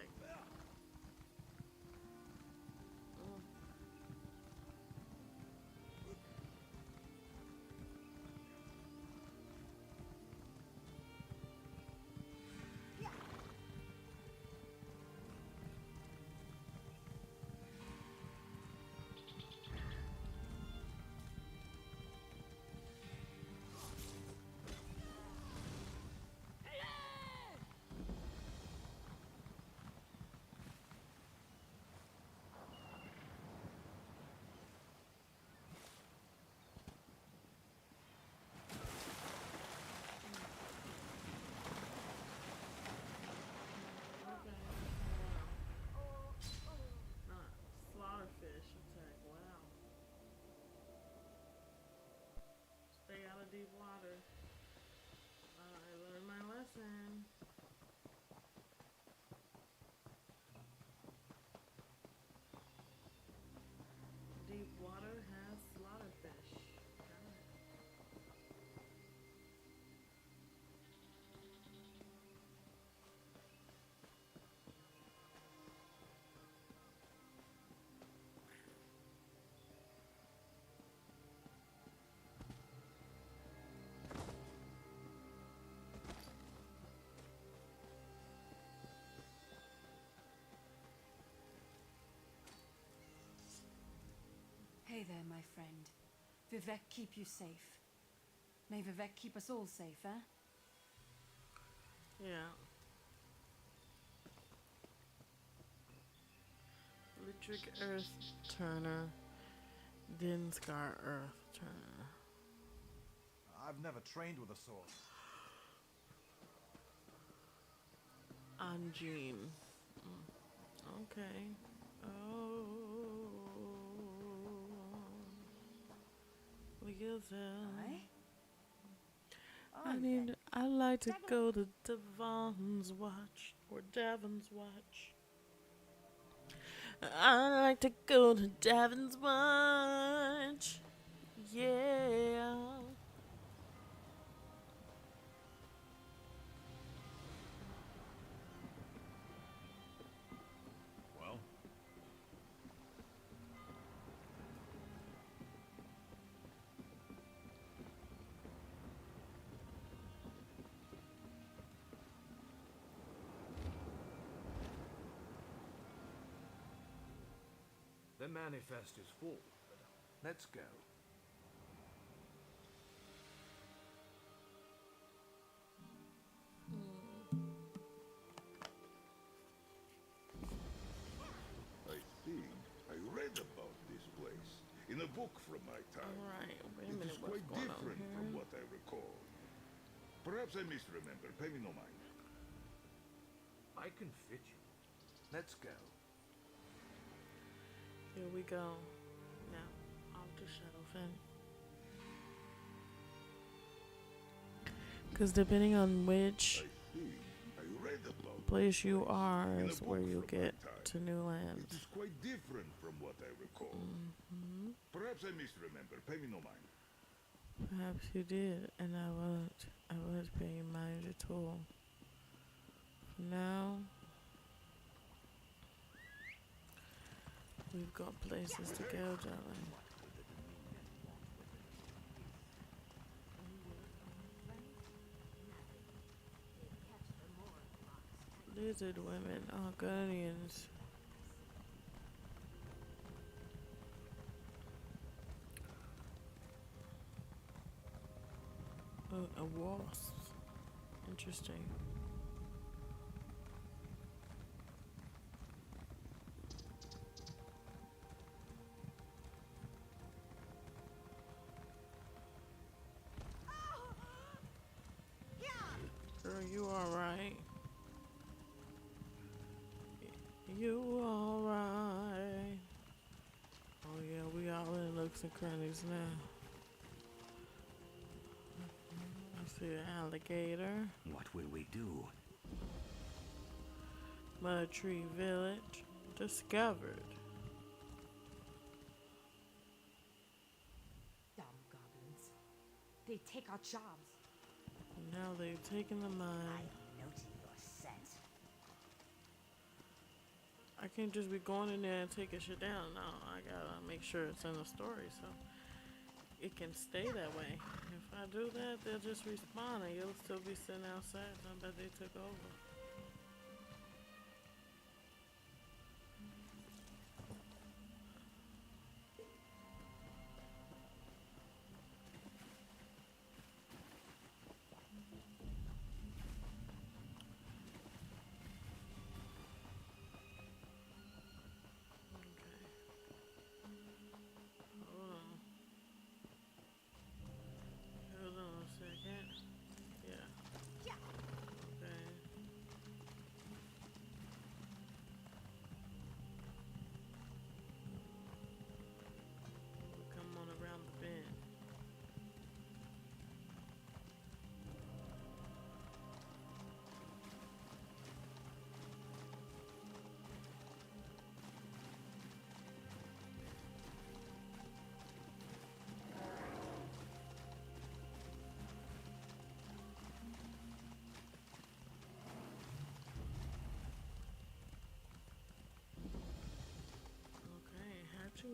saying? Deep water has slaughterfish. Got it. Hey there, my friend. Vivek keep you safe. May Vivek keep us all safe, eh? Yeah. Electric Earth Turner. Dinscar Earth Turner. I've never trained with a sword. Anjin. Okay. Oh. I like to go to Devon's Watch or Davon's Watch. I like to go to Davon's Watch. Yeah. Well? The manifest is full, but let's go. I think I read about this place in a book from my time. Alright, wait a It minute, is what's quite going on different here? from what I recall. Perhaps I misremember. Pay me no mind. I can fit you. Let's go. Here we go. Now, off to Shadowfen. Because depending on which I think I read about place you are in a is where book you from my get time. to new lands. It is quite different from what I recall. Perhaps I misremember. Pay me no mind. Perhaps you did, and I was paying mind at all. For now, we've got places to go, darling. Lizard women, Argonians. A wasp. Interesting. Girl, you alright? You alright? Oh yeah, we all in nooks and crannies now. I see an alligator. What will we do? Mud Tree Village discovered. Dumb goblins. They take our jobs. Now they've taken the mine. Noted your scent. I can't just be going in there and taking shit down. No, I gotta make sure it's in the story so it can stay that way. If I do that, they'll just respawn and you'll still be sitting outside. I bet they took over. Hold on a second. Yeah. Okay.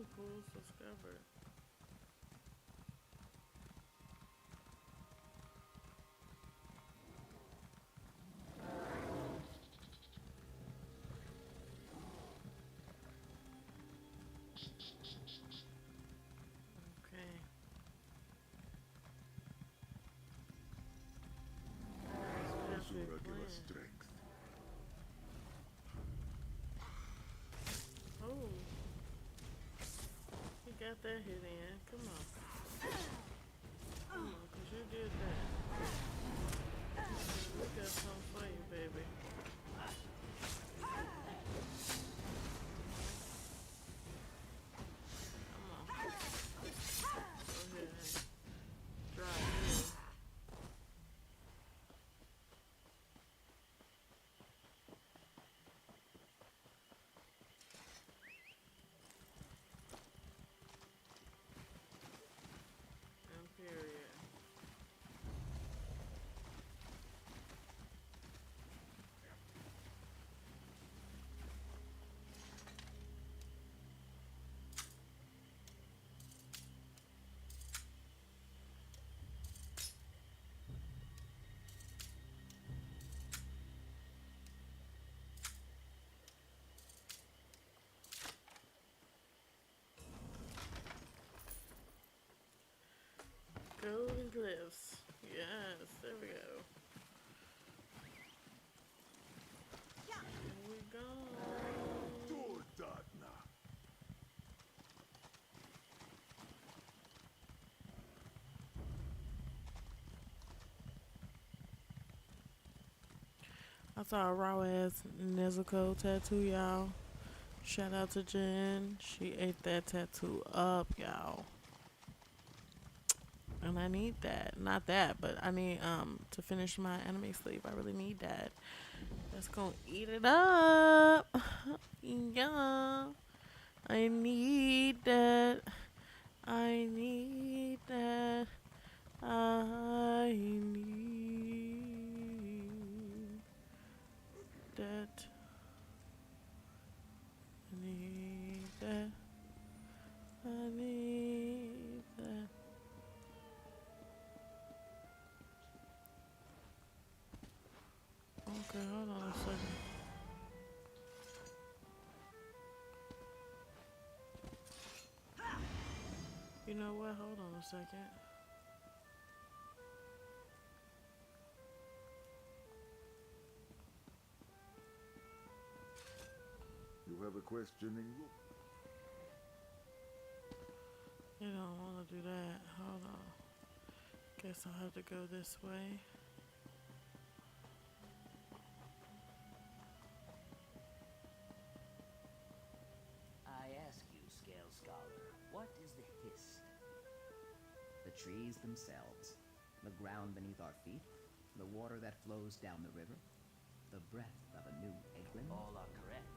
Loopholes discovered. Okay. Azura, give us strength. Oh. You got that hit in. Come on. Come on, cause you did that. We got something for you, baby. Come on. Go ahead and try it. And period. Golden glyphs. Yes, there we go. Here we go. Dordadna. I saw a raw ass Nezuko tattoo, y'all. Shout out to Jen. She ate that tattoo up, y'all. And I need that. Not that, but I need to finish my anime sleep. I really need that. That's gonna eat it up. Yeah. I need that. I need that. I need that. I need that. I need that. Okay, hold on a second. You know what? Hold on a second. You have a questioning look. You don't want to do that. Hold on. Guess I'll have to go this way. I ask you, Scale Scholar, what is the hiss? The trees themselves, the ground beneath our feet, the water that flows down the river, the breath of a new eggling. All are correct.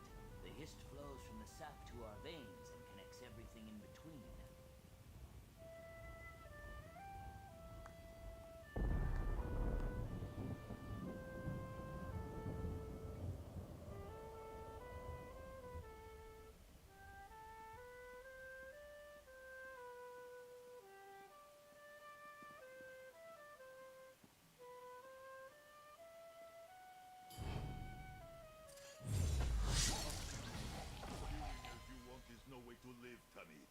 The hist flows from the sap to our veins and connects everything in between. As you want is no way to live, Tanit.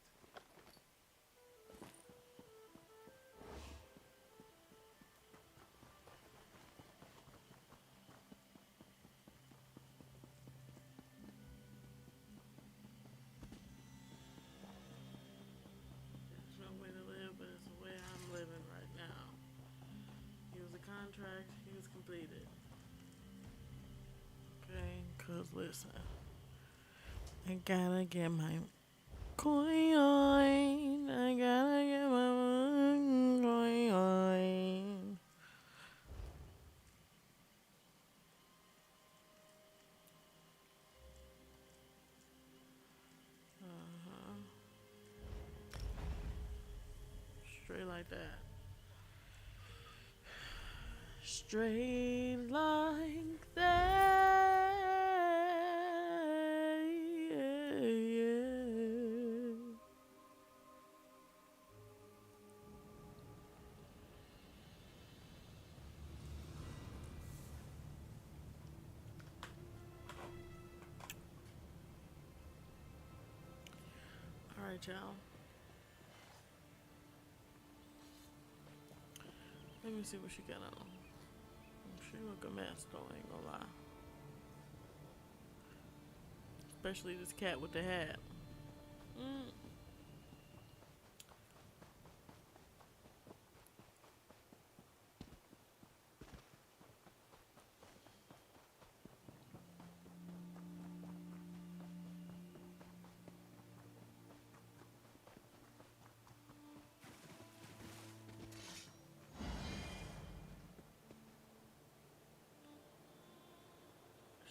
There's no way to live, but it's the way I'm living right now. He was a contract, he was completed. Okay, cause listen, I gotta get my coin. I gotta get my coin. Straight like that. Straight like that. Yeah, yeah. Alright, y'all. Let me see what she got on. She look a mess though, ain't gonna lie. Especially this cat with the hat.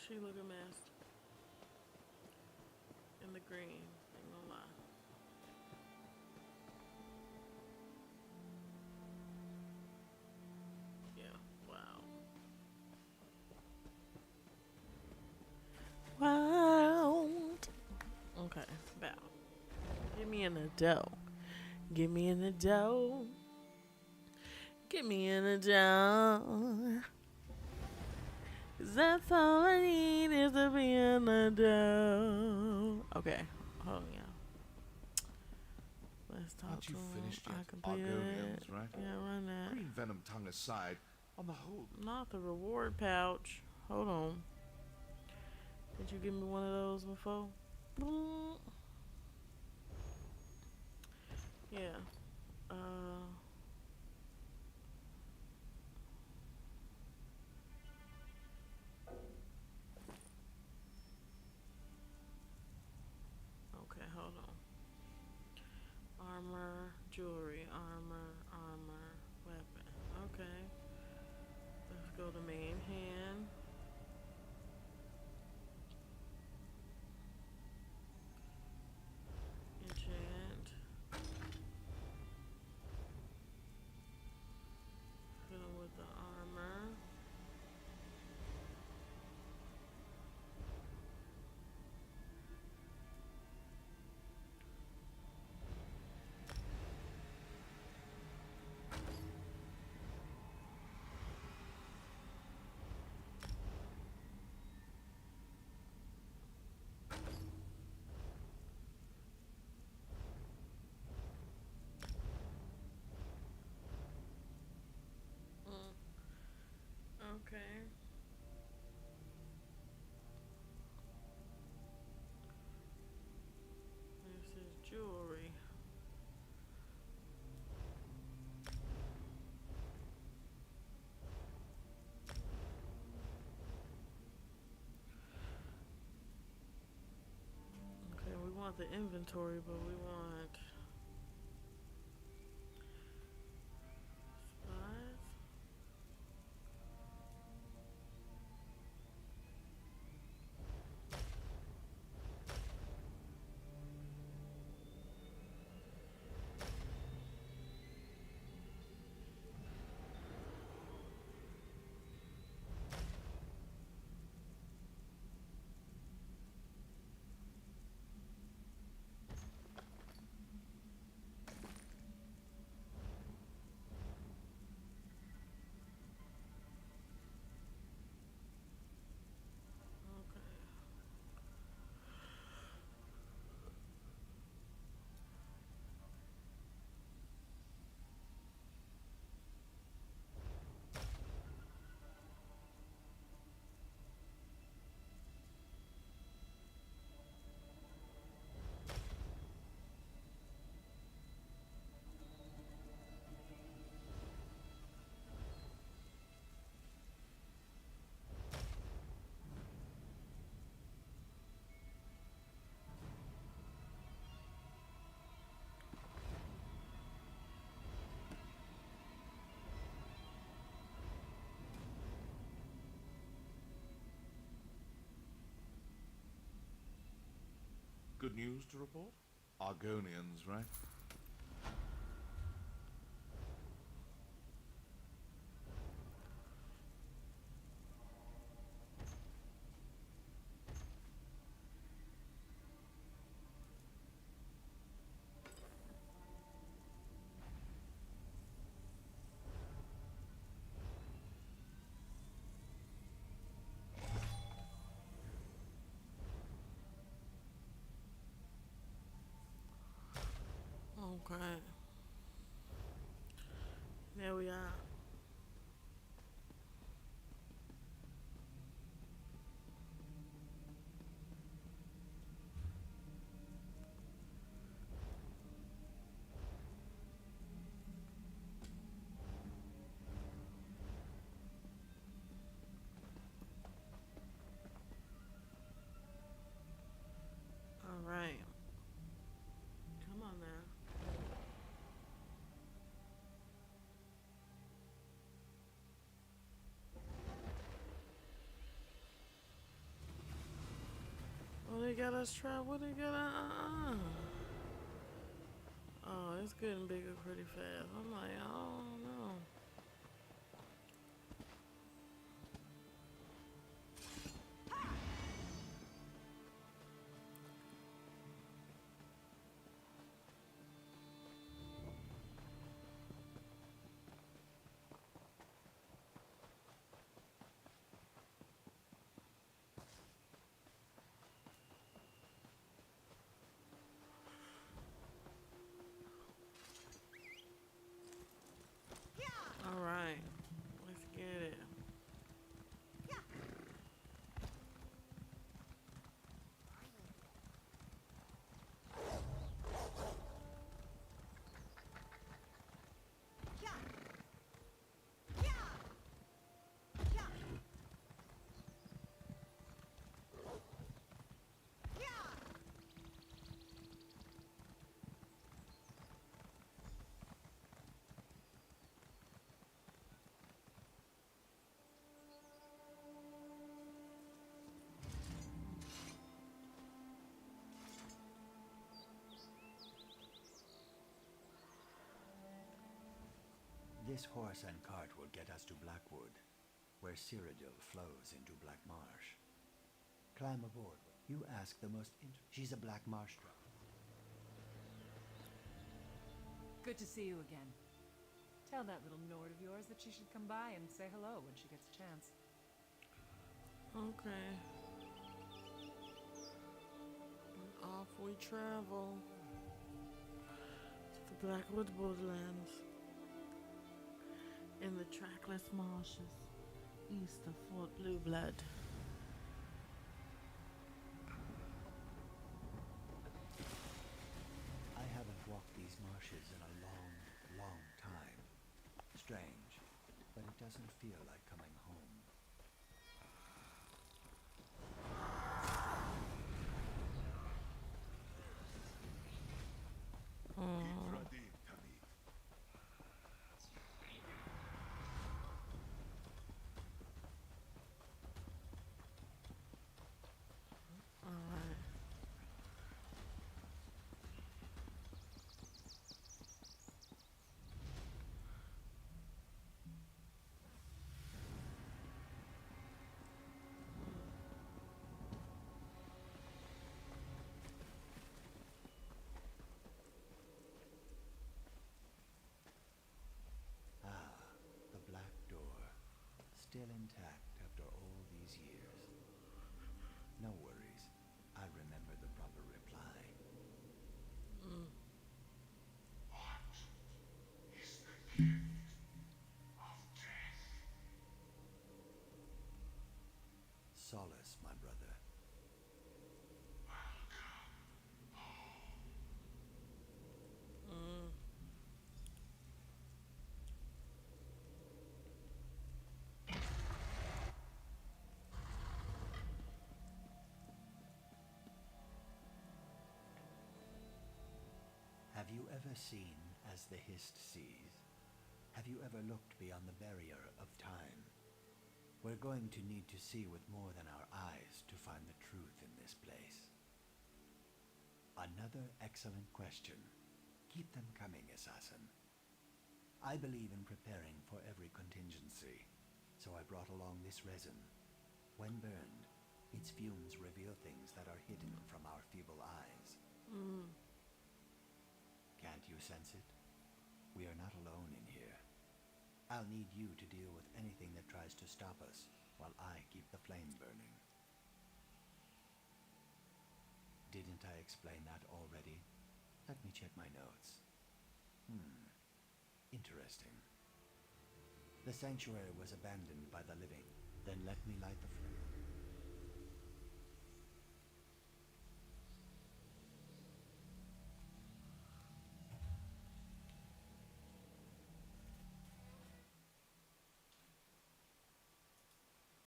She look a mess. In the green, ain't gonna lie. Yeah, wow. Wow. Okay, bow. Get me in the dough. Get me in the dough. Get me in the dough. 'Cause that's all I need is to be in the dough. Okay, hold on, y'all. Let's talk Aren't to you him. finished I yet? completed Argonians, it. right? Yeah, run that. Green venom tongue aside, on the whole, Not the reward pouch. Hold on. Did you give me one of those before? Yeah. Okay, hold on. Armor, jewelry, armor, weapon. Okay. Let's go to main hand. Enchant. Hit him with the armor. Okay. This is jewelry. Okay, we want the inventory, but we want supplies. good news to report? Argonians, right? Okay. There we are. All right. Come on now. Oh, they got us try. What they got? Oh, it's getting bigger pretty fast. I'm like, oh no. All right, let's get it. This horse and cart will get us to Blackwood, where Cyrodiil flows into Black Marsh. Climb aboard. You ask the most She's a Black Marsh driver. Good to see you again. Tell that little Nord of yours that she should come by and say hello when she gets a chance. Okay. And off we travel to the Blackwood Woodlands in the trackless marshes east of Fort Blue Blood. I haven't walked these marshes in a long, long time. Strange, but it doesn't feel like coming home. Alright. The black door, still intact after all these years. No worries, I remember the proper reply. What is the gift of death? Solace, my brother. Have you ever seen as the Hist sees? Have you ever looked beyond the barrier of time? We're going to need to see with more than our eyes to find the truth in this place. Another excellent question. Keep them coming, assassin. I believe in preparing for every contingency, so I brought along this resin. When burned, its fumes reveal things that are hidden from our feeble eyes. Can't you sense it? We are not alone in here. I'll need you to deal with anything that tries to stop us while I keep the flame burning. Didn't I explain that already? Let me check my notes. Interesting. The sanctuary was abandoned by the living. Then let me light the